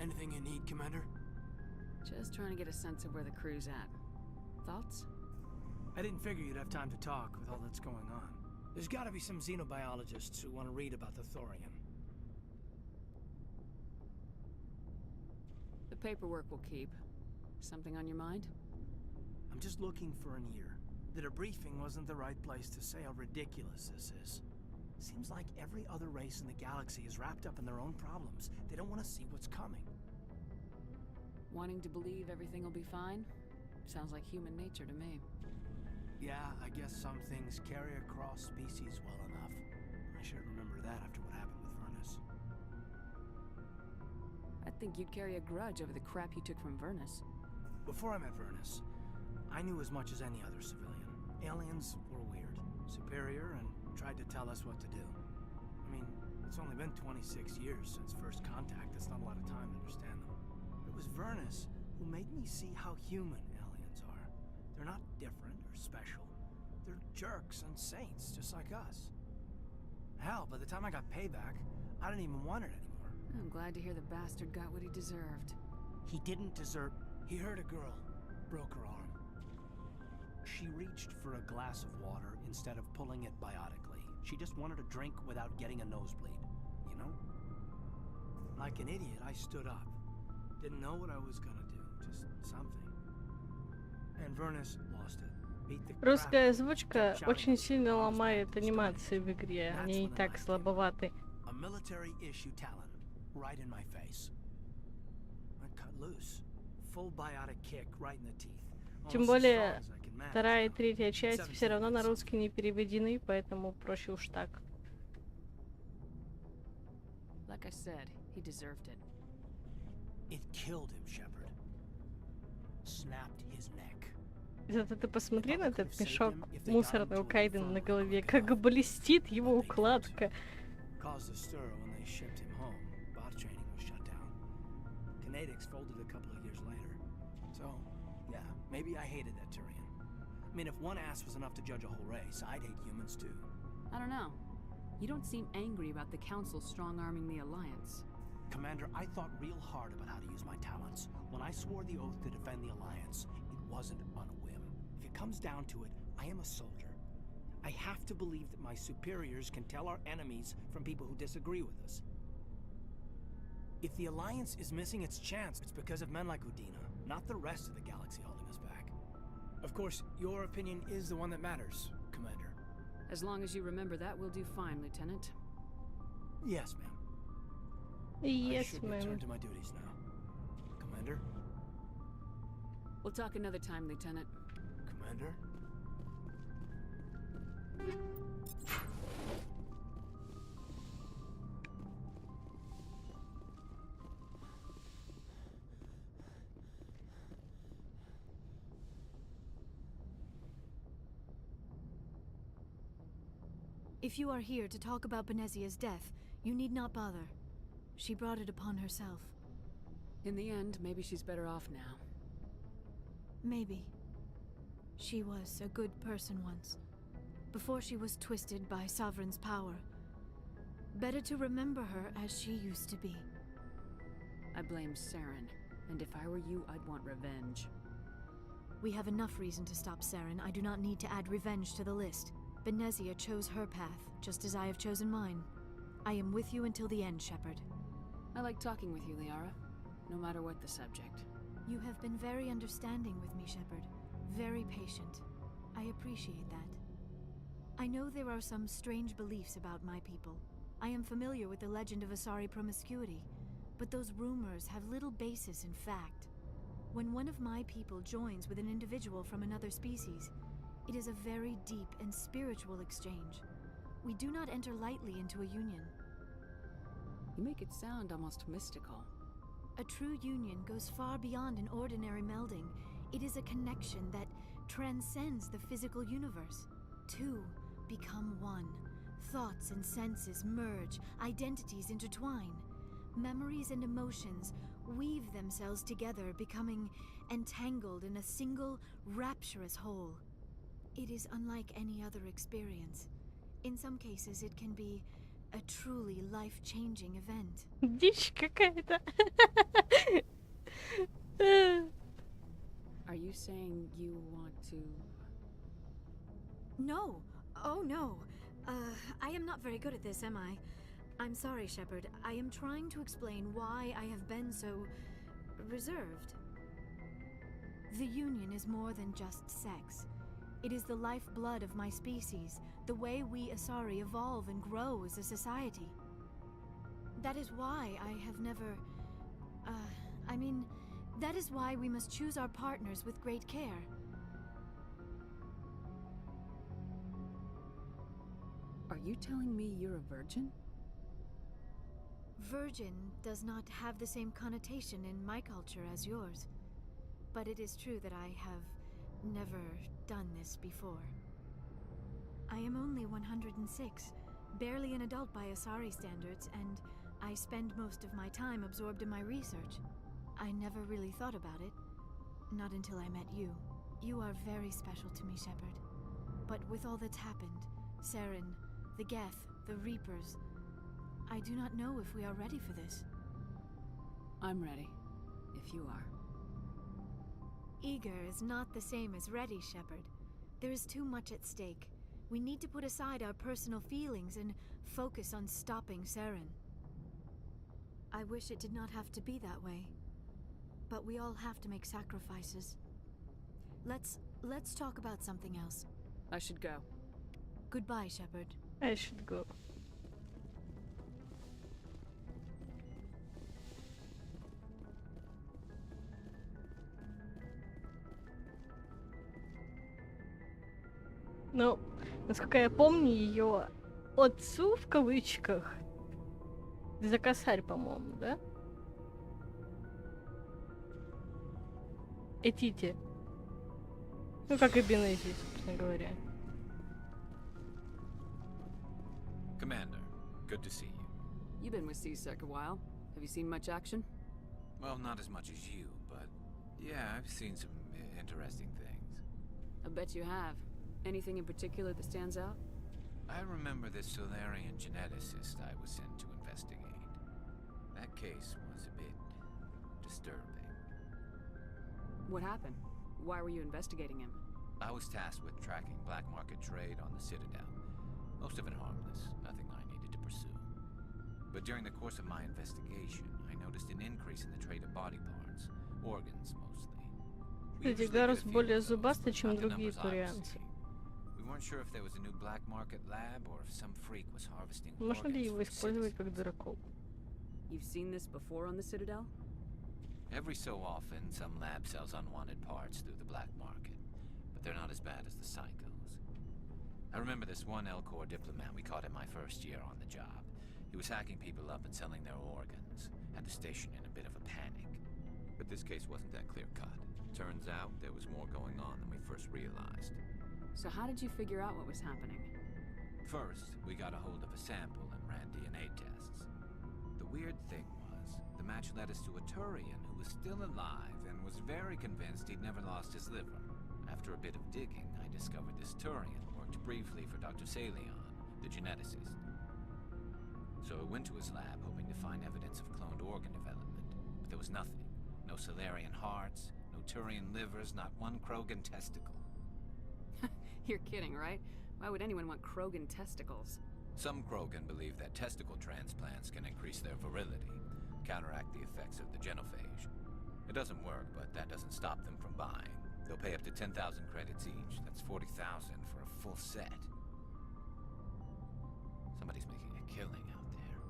Anything you need, Commander? Just trying to get a sense of where the crew's at. Thoughts? I didn't figure you'd have time to talk with all that's going on. There's gotta be some xenobiologists who want to read about the Thorian. The paperwork will keep. Something on your mind? I'm just looking for an ear. The debriefing wasn't the right place to say how ridiculous this is. Seems like every other race in the galaxy is wrapped up in their own problems. They don't want to see what's coming. Wanting to believe everything will be fine? Sounds like human nature to me. Yeah, I guess some things carry across species well enough. I should remember that after what happened with Vernus. I think you'd carry a grudge over the crap you took from Vernus. Before I met Vernus, I knew as much as any other civilian. Aliens were weird, superior, and tried to tell us what to do. I mean, it's only been 26 years since first contact. That's not a lot of time to understand them. It was Vernus who made me see how human aliens are. They're not different or special. They're jerks and saints, just like us. Hell, by the time I got payback, I didn't even want it anymore. I'm glad to hear the bastard got what he deserved. He didn't deserve... He hurt a girl, broke her arm. She reached for a glass of water instead of pulling it biotically. She just wanted a drink without getting a nosebleed, you know? Like an idiot, I stood up. Didn't know what I was gonna do, just something. And Vernus lost it. Beat the crap. Русская озвучка очень сильно ломает анимации в игре. Они и так слабоваты. A military issue talent right in my face. I cut loose. Full biotic kick right in the teeth. Тем более, вторая и третья часть все равно на русский не переведены, поэтому проще уж так. Like I said, he deserved it. It killed him, Shepard. Snapped his neck. Зато ты посмотри на этот мешок мусорный у Кайдена на голове, как блестит его укладка. Caused a stir when they shipped him home. Bot training was shut down. Kinetics folded a couple of years later. So, yeah, maybe I hated that Turian. I mean, if one ass was enough to judge a whole race, I'd hate humans too. I don't know. You don't seem angry about the Council strong-arming the Alliance. Commander, I thought real hard about how to use my talents. When I swore the oath to defend the Alliance, it wasn't on a whim. If it comes down to it, I am a soldier. I have to believe that my superiors can tell our enemies from people who disagree with us. If the Alliance is missing its chance, it's because of men like Udina, not the rest of the galaxy holding us back. Of course, your opinion is the one that matters, Commander. As long as you remember that, we'll do fine, Lieutenant. Yes, ma'am. Yes, I should ma'am. return to my duties now. Commander? We'll talk another time, Lieutenant. Commander? If you are here to talk about Benezia's death, you need not bother. She brought it upon herself. In the end, maybe she's better off now. Maybe. She was a good person once, before she was twisted by Sovereign's power. Better to remember her as she used to be. I blame Saren, and if I were you, I'd want revenge. We have enough reason to stop Saren. I do not need to add revenge to the list. Benezia chose her path, just as I have chosen mine. I am with you until the end, Shepard. I like talking with you, Liara, no matter what the subject. You have been very understanding with me, Shepard. Very patient. I appreciate that. I know there are some strange beliefs about my people. I am familiar with the legend of Asari promiscuity, but those rumors have little basis in fact. When one of my people joins with an individual from another species, it is a very deep and spiritual exchange. We do not enter lightly into a union. You make it sound almost mystical. A true union goes far beyond an ordinary melding. It is a connection that transcends the physical universe. Two become one. Thoughts and senses merge, identities intertwine. Memories and emotions weave themselves together, becoming entangled in a single, rapturous whole. It is unlike any other experience. In some cases, it can be a truly life-changing event. Дичь какая-то. Are you saying you want to... No. Oh, no. I am not very good at this, am I? I'm sorry, Shepard. I am trying to explain why I have been so... reserved. The Union is more than just sex. It is the lifeblood of my species, the way we Asari evolve and grow as a society. That is why I have never... that is why we must choose our partners with great care. Are you telling me you're a virgin? Virgin does not have the same connotation in my culture as yours. But it is true that I have never done this before. I am only 106, barely an adult by Asari standards, and I spend most of my time absorbed in my research. I never really thought about it, not until I met you. You are very special to me, Shepard. But with all that's happened, Saren, the Geth, the Reapers, I do not know if we are ready for this. I'm ready, if you are. Eager is not the same as ready, Shepard. There is too much at stake. We need to put aside our personal feelings and focus on stopping Saren. I wish it did not have to be that way. But we all have to make sacrifices. Let's talk about something else. I should go. Goodbye, Shepard. I should go. Ну, насколько я помню, ее отцу, в кавычках, за косарь, по-моему, да? Этите. Ну, как и Бенези, собственно говоря. Commander, good to see you. You've been with C-Sec a while. Have you seen much action? Well, not as much as you, but yeah, I've seen some interesting things. I bet you have. Anything in particular that stands out? I remember this Solarian geneticist I was sent to investigate. That case was a bit disturbing. What happened? Why were you investigating him? I was tasked with tracking black market trade on the Citadel. Most of it harmless, nothing I needed to pursue. But during the course of my investigation, I noticed an increase in the trade of body parts, organs mostly. Кстати, Гарус более зубастый, чем другие курианцы. We weren't sure if there was a new black market lab or if some freak was harvesting Можно ли его использовать как дураков? You've seen this before on the Citadel? Every so often, some lab sells unwanted parts through the black market, but they're not as bad as the psychos. I remember this one El-Corps diplomat we caught in my first year on the job. He was hacking people up and selling their organs, had the station in a bit of a panic. But this case wasn't that clear-cut. Turns out there was more going on than we first realized. So how did you figure out what was happening? First, we got a hold of a sample and ran DNA tests. The weird thing was, the match led us to a Turian who was still alive and was very convinced he'd never lost his liver. After a bit of digging, I discovered this Turian worked briefly for Dr. Salion, the geneticist. So I went to his lab hoping to find evidence of cloned organ development, but there was nothing. No Solarian hearts, no Turian livers, not one Krogan testicle. You're kidding, right? Why would anyone want Krogan testicles? Some Krogan believe that testicle transplants can increase their virility, counteract the effects of the genophage. It doesn't work, but that doesn't stop them from buying. They'll pay up to 10,000 credits each. That's 40,000 for a full set. Somebody's making a killing out there.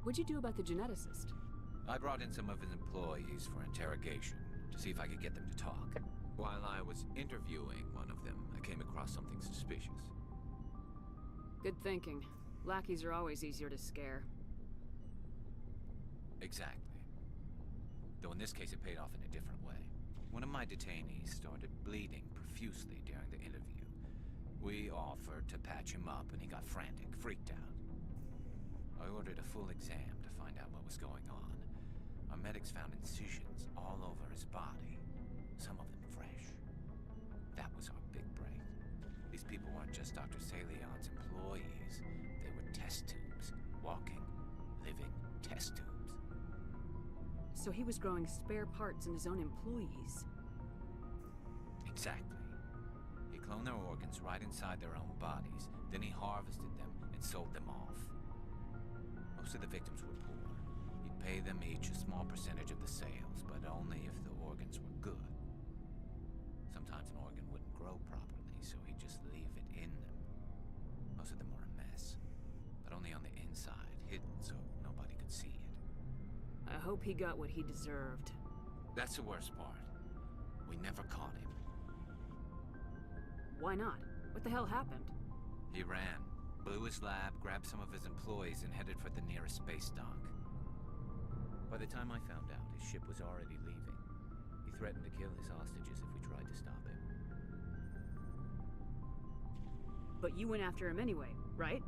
What'd you do about the geneticist? I brought in some of his employees for interrogation to see if I could get them to talk. While I was interviewing one of them, I came across something suspicious. Good thinking. Lackeys are always easier to scare. Exactly. Though in this case it paid off in a different way. one of my detainees started bleeding profusely during the interview. We offered to patch him up, and he got frantic, freaked out. I ordered a full exam to find out what was going on. Our medics found incisions all over his body, some of them fresh. That was our big break. These people weren't just Dr. Salion's employees. They were test tubes. Walking, living test tubes. So he was growing spare parts in his own employees. Exactly. He cloned their organs right inside their own bodies. Then he harvested them and sold them off. Most of the victims were poor. He'd pay them each a small percentage of the sales, but only if the organs were good. Sometimes an organ wouldn't grow properly, so he'd just leave it in them. Most of them were a mess, but only on the inside, hidden so nobody could see it. I hope he got what he deserved. That's the worst part. We never caught him. Why not? What the hell happened? He ran, blew his lab, grabbed some of his employees, and headed for the nearest space dock. By the time I found out, his ship was already leaving. He threatened to kill his hostages if we tried to stop him. But you went after him anyway, right?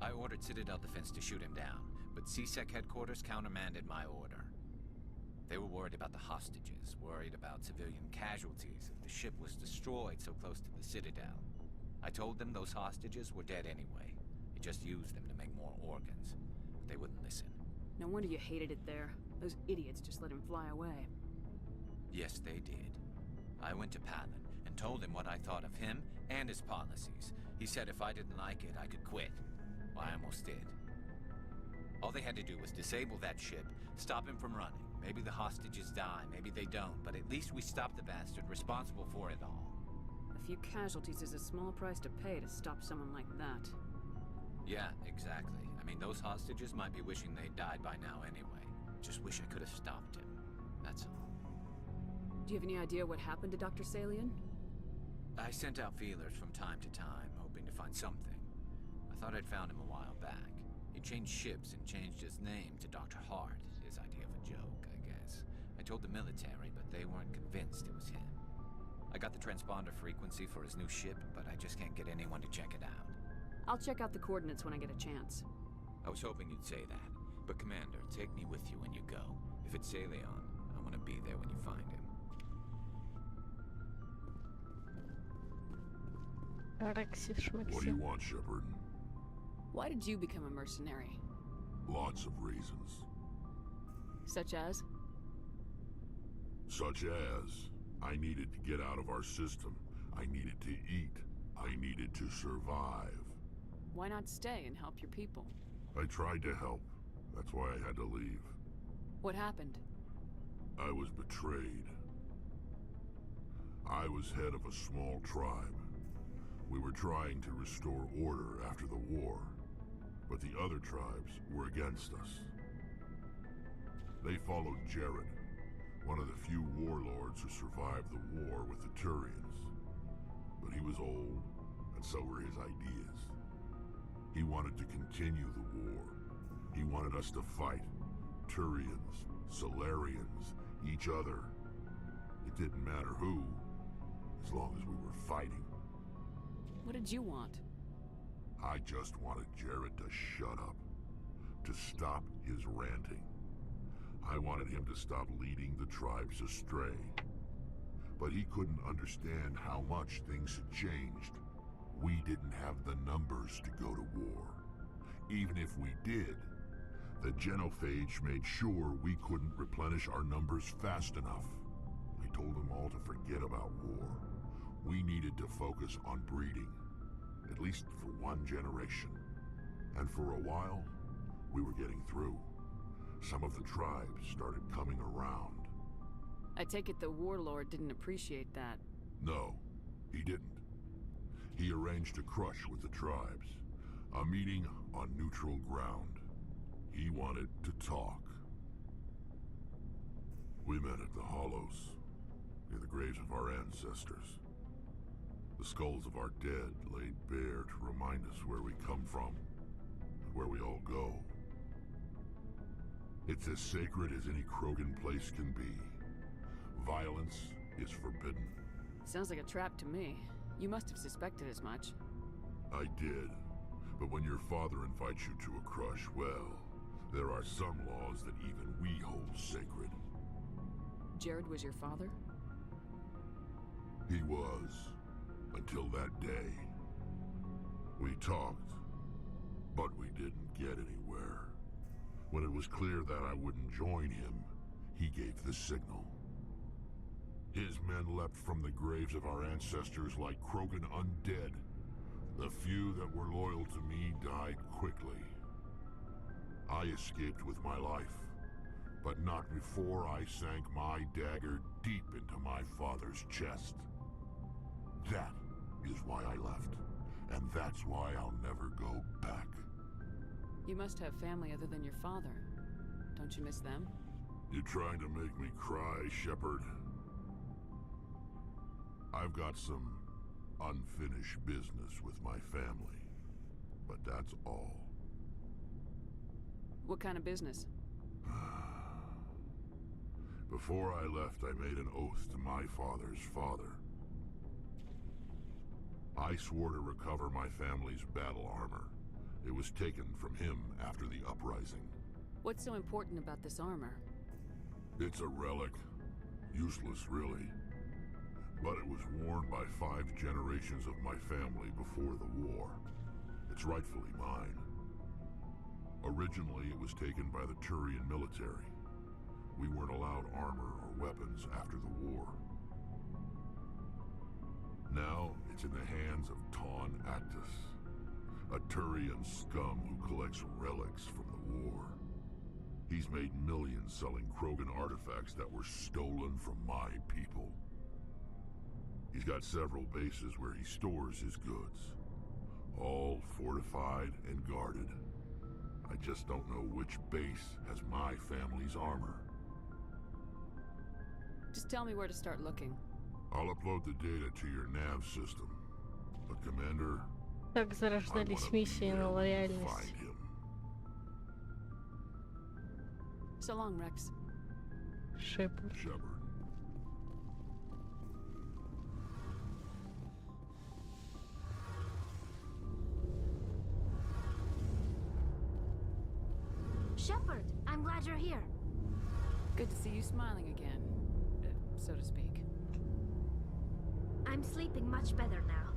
I ordered Citadel Defense to shoot him down, but CSEC headquarters countermanded my order. They were worried about the hostages, worried about civilian casualties if the ship was destroyed so close to the Citadel. I told them those hostages were dead anyway. He just used them to make more organs. But they wouldn't listen. No wonder you hated it there. Those idiots just let him fly away. Yes, they did. I went to Palin and told him what I thought of him and his policies. He said if I didn't like it, I could quit. Well, I almost did. All they had to do was disable that ship, stop him from running. Maybe the hostages die, maybe they don't, but at least we stopped the bastard responsible for it all. A few casualties is a small price to pay to stop someone like that. Yeah, exactly. I mean, those hostages might be wishing they'd died by now anyway. Just wish I could have stopped him. That's all. Do you have any idea what happened to Dr. Salion? I sent out feelers from time to time, hoping to find something. I thought I'd found him a while back. He changed ships and changed his name to Dr. Hart, his idea of a joke, I guess. I told the military, but they weren't convinced it was him. I got the transponder frequency for his new ship, but I just can't get anyone to check it out. I'll check out the coordinates when I get a chance. I was hoping you'd say that. But Commander, take me with you when you go. If it's Salion, I want to be there when you find him. What do you want, Shepard? Why did you become a mercenary? Lots of reasons. Such as? Such as, I needed to get out of our system. I needed to eat. I needed to survive. Why not stay and help your people? I tried to help. That's why I had to leave. What happened? I was betrayed. I was head of a small tribe. We were trying to restore order after the war, but the other tribes were against us. They followed Jared, one of the few warlords who survived the war with the Turians. But he was old, and so were his ideas. He wanted to continue the war. He wanted us to fight. Turians, Solarians, each other. It didn't matter who, as long as we were fighting. What did you want? I just wanted Jared to shut up, to stop his ranting. I wanted him to stop leading the tribes astray. But he couldn't understand how much things had changed. We didn't have the numbers to go to war. Even if we did, the genophage made sure we couldn't replenish our numbers fast enough. I told them all to forget about war. We needed to focus on breeding, at least for one generation. And for a while, we were getting through. Some of the tribes started coming around. I take it the warlord didn't appreciate that. No, he didn't. He arranged a crush with the tribes, a meeting on neutral ground. He wanted to talk. We met at the Hollows, near the graves of our ancestors. The skulls of our dead laid bare to remind us where we come from, and where we all go. It's as sacred as any Krogan place can be. Violence is forbidden. Sounds like a trap to me. You must have suspected as much. I did. But when your father invites you to a crush, well, there are some laws that even we hold sacred. Jared was your father? He was. Until that day. We talked, but we didn't get anywhere. When it was clear that I wouldn't join him, he gave the signal. His men leapt from the graves of our ancestors like Krogan undead. The few that were loyal to me died quickly. I escaped with my life, but not before I sank my dagger deep into my father's chest. That is why I left, and that's why I'll never go back. You must have family other than your father. Don't you miss them? You trying to make me cry, Shepard? I've got some unfinished business with my family, but that's all. What kind of business? Before I left, I made an oath to my father's father. I swore to recover my family's battle armor. It was taken from him after the uprising. What's so important about this armor? It's a relic. Useless, really. But it was worn by 5 generations of my family before the war. It's rightfully mine. Originally, it was taken by the Turian military. We weren't allowed armor or weapons after the war. Now, it's in the hands of Ton Actus, a Turian scum who collects relics from the war. He's made millions selling Krogan artifacts that were stolen from my people. He's got several bases where he stores his goods, all fortified and guarded. I just don't know which base has my family's armor. Just tell me where to start looking. I'll upload the data to your nav system. But Commander, Как зарождались миссии на лояльность. So long, Rex. Shepard. Shepard, I'm glad you're here. Good to see you smiling again, so to speak. I'm sleeping much better now.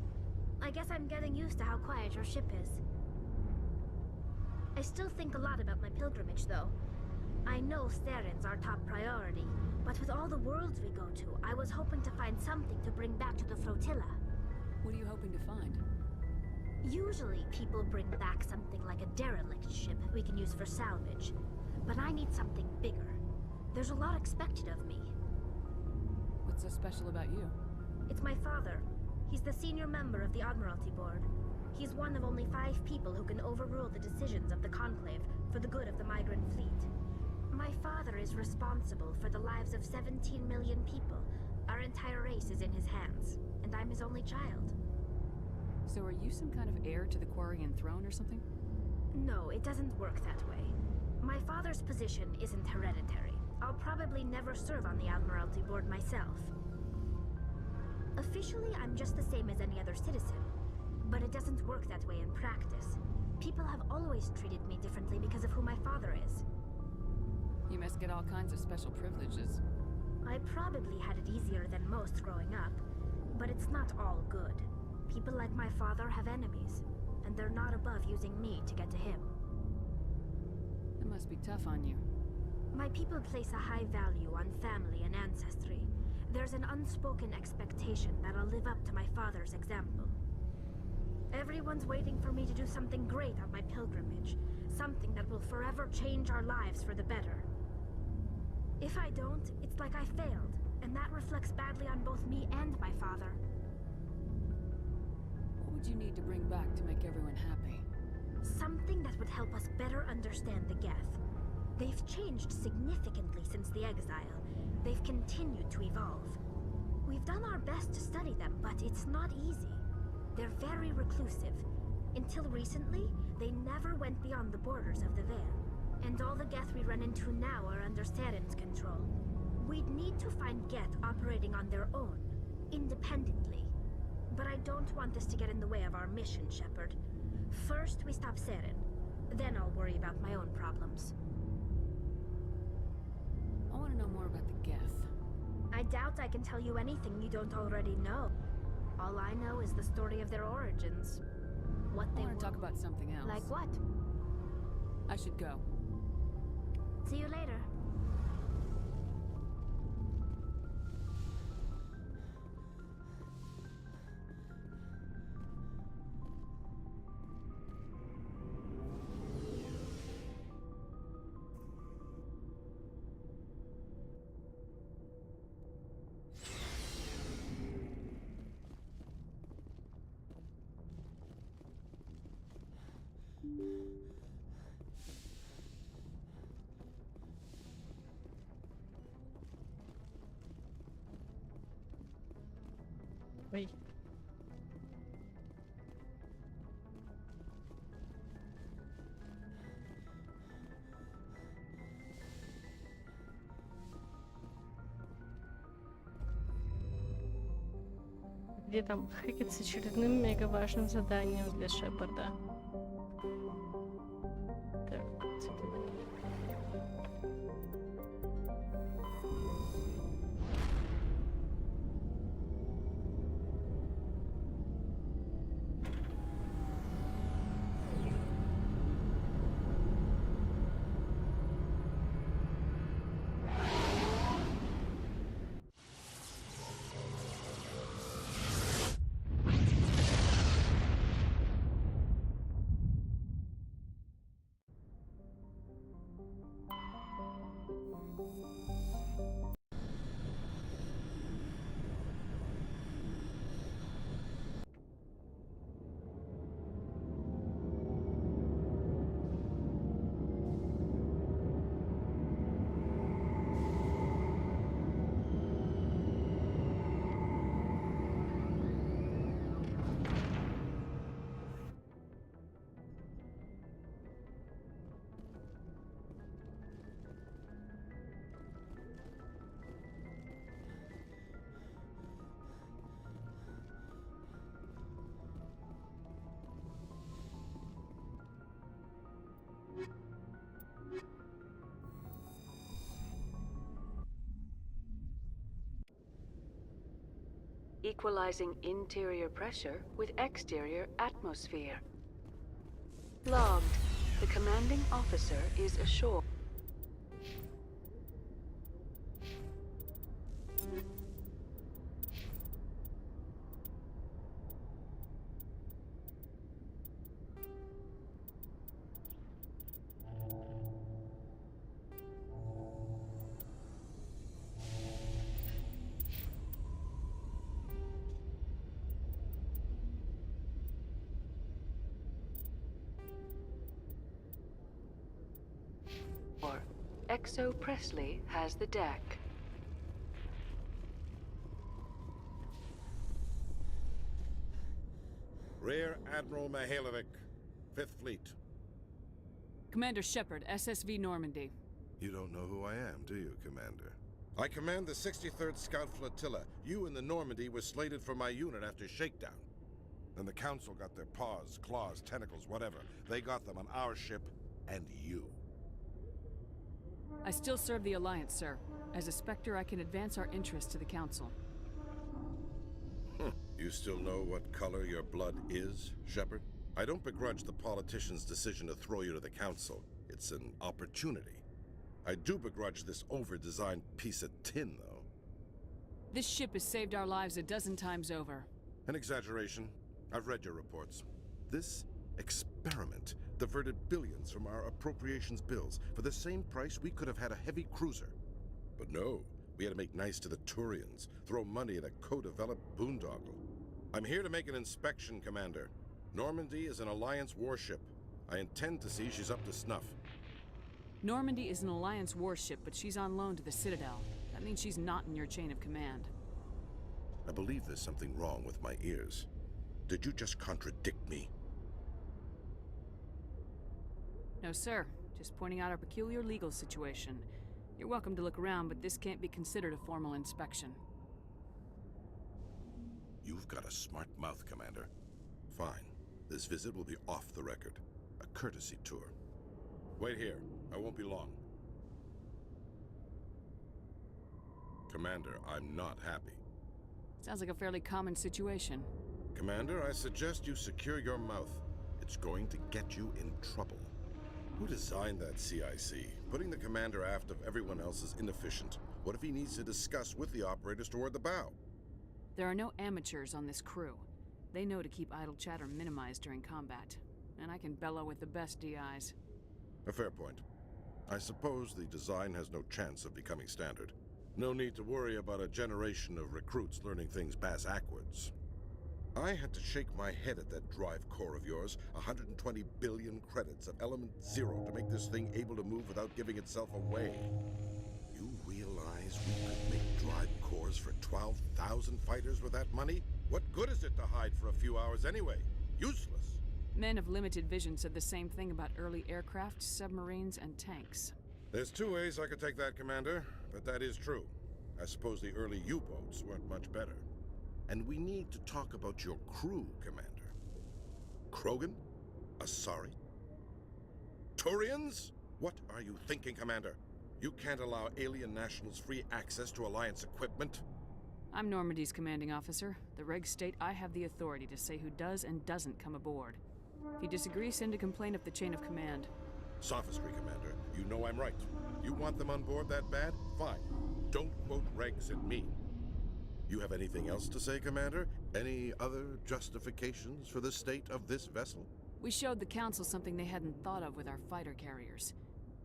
I guess I'm getting used to how quiet your ship is. I still think a lot about my pilgrimage, though. I know Steren's our top priority, but with all the worlds we go to, I was hoping to find something to bring back to the flotilla. What are you hoping to find? Usually, people bring back something like a derelict ship we can use for salvage. But I need something bigger. There's a lot expected of me. What's so special about you? It's my father. He's the senior member of the Admiralty Board. He's one of only 5 people who can overrule the decisions of the Conclave for the good of the migrant fleet. My father is responsible for the lives of 17 million people. Our entire race is in his hands, and I'm his only child. So are you some kind of heir to the Quarian throne or something? No, it doesn't work that way. My father's position isn't hereditary. I'll probably never serve on the Admiralty Board myself. Officially, I'm just the same as any other citizen. But it doesn't work that way in practice. People have always treated me differently because of who my father is. You must get all kinds of special privileges. I probably had it easier than most growing up, but it's not all good. People like my father have enemies, and they're not above using me to get to him. It must be tough on you. My people place a high value on family and ancestry. There's an unspoken expectation that I'll live up to my father's example. Everyone's waiting for me to do something great on my pilgrimage, something that will forever change our lives for the better. If I don't, it's like I failed, and that reflects badly on both me and my father. What would you need to bring back to make everyone happy? Something that would help us better understand the Geth. They've changed significantly since the exile. They've continued to evolve. We've done our best to study them, but it's not easy. They're very reclusive. Until recently, they never went beyond the borders of the Veil. And all the Geth we run into now are under Steren's control. We'd need to find Geth operating on their own, independently. But I don't want this to get in the way of our mission, Shepard. First, we stop Seren. Then I'll worry about my own problems. I want to know more about the Geth. I doubt I can tell you anything you don't already know. All I know is the story of their origins. What they want to talk about something else. Like what? I should go. See you later. Ой. Где там Хэкет с очередным мега важным заданием для Шепарда? Так, Equalizing interior pressure with exterior atmosphere. Logged. The commanding officer is ashore. Exo Presley has the deck. Rear Admiral Mihailovic, 5th Fleet. Commander Shepard, SSV Normandy. You don't know who I am, do you, Commander? I command the 63rd Scout Flotilla. You and the Normandy were slated for my unit after shakedown. Then the Council got their paws, claws, tentacles, whatever. They got them on our ship, and you. I still serve the Alliance, sir. As a Spectre, I can advance our interests to the Council. You still know what color your blood is, Shepard? I don't begrudge the politician's decision to throw you to the Council. It's an opportunity. I do begrudge this over-designed piece of tin, though. This ship has saved our lives a dozen times over. An exaggeration. I've read your reports. This experiment diverted billions from our appropriations bills. For the same price, we could have had a heavy cruiser. But no, we had to make nice to the Turians, throw money at a co-developed boondoggle. I'm here to make an inspection, Commander. Normandy is an Alliance warship. I intend to see she's up to snuff. Normandy is an Alliance warship, but she's on loan to the Citadel. That means she's not in your chain of command. I believe there's something wrong with my ears. Did you just contradict me? No, sir. Just pointing out our peculiar legal situation. You're welcome to look around, but this can't be considered a formal inspection. You've got a smart mouth, Commander. Fine. This visit will be off the record. A courtesy tour. Wait here. I won't be long. Commander, I'm not happy. Sounds like a fairly common situation. Commander, I suggest you secure your mouth. It's going to get you in trouble. Who designed that CIC? Putting the commander aft of everyone else is inefficient. What if he needs to discuss with the operators toward the bow? There are no amateurs on this crew. They know to keep idle chatter minimized during combat. And I can bellow with the best DIs. A fair point. I suppose the design has no chance of becoming standard. No need to worry about a generation of recruits learning things bass-ackwards. I had to shake my head at that drive core of yours. 120 billion credits at element 0 to make this thing able to move without giving itself away. You realize we could make drive cores for 12,000 fighters with that money? What good is it to hide for a few hours anyway? Useless. Men of limited vision said the same thing about early aircraft, submarines, and tanks. There's two ways I could take that, Commander, but that is true. I suppose the early U-boats weren't much better. And we need to talk about your crew, Commander. Krogan? Asari? Turians? What are you thinking, Commander? You can't allow alien nationals free access to Alliance equipment? I'm Normandy's commanding officer. The regs state I have the authority to say who does and doesn't come aboard. If you disagree, send a complaint up the chain of command. Sophistry, Commander. You know I'm right. You want them on board that bad? Fine. Don't quote regs at me. You have anything else to say, Commander? Any other justifications for the state of this vessel? We showed the Council something they hadn't thought of with our fighter carriers.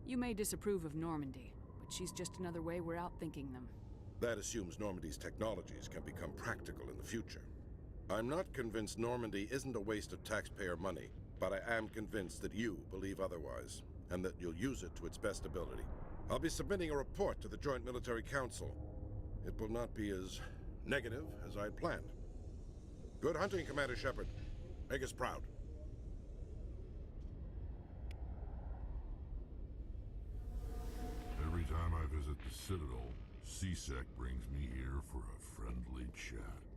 You may disapprove of Normandy, but she's just another way we're outthinking them. That assumes Normandy's technologies can become practical in the future. I'm not convinced Normandy isn't a waste of taxpayer money, but I am convinced that you believe otherwise, and that you'll use it to its best ability. I'll be submitting a report to the Joint Military Council. It will not be as negative as I'd planned. Good hunting, Commander Shepard. Make us proud. Every time I visit the Citadel, CSEC brings me here for a friendly chat.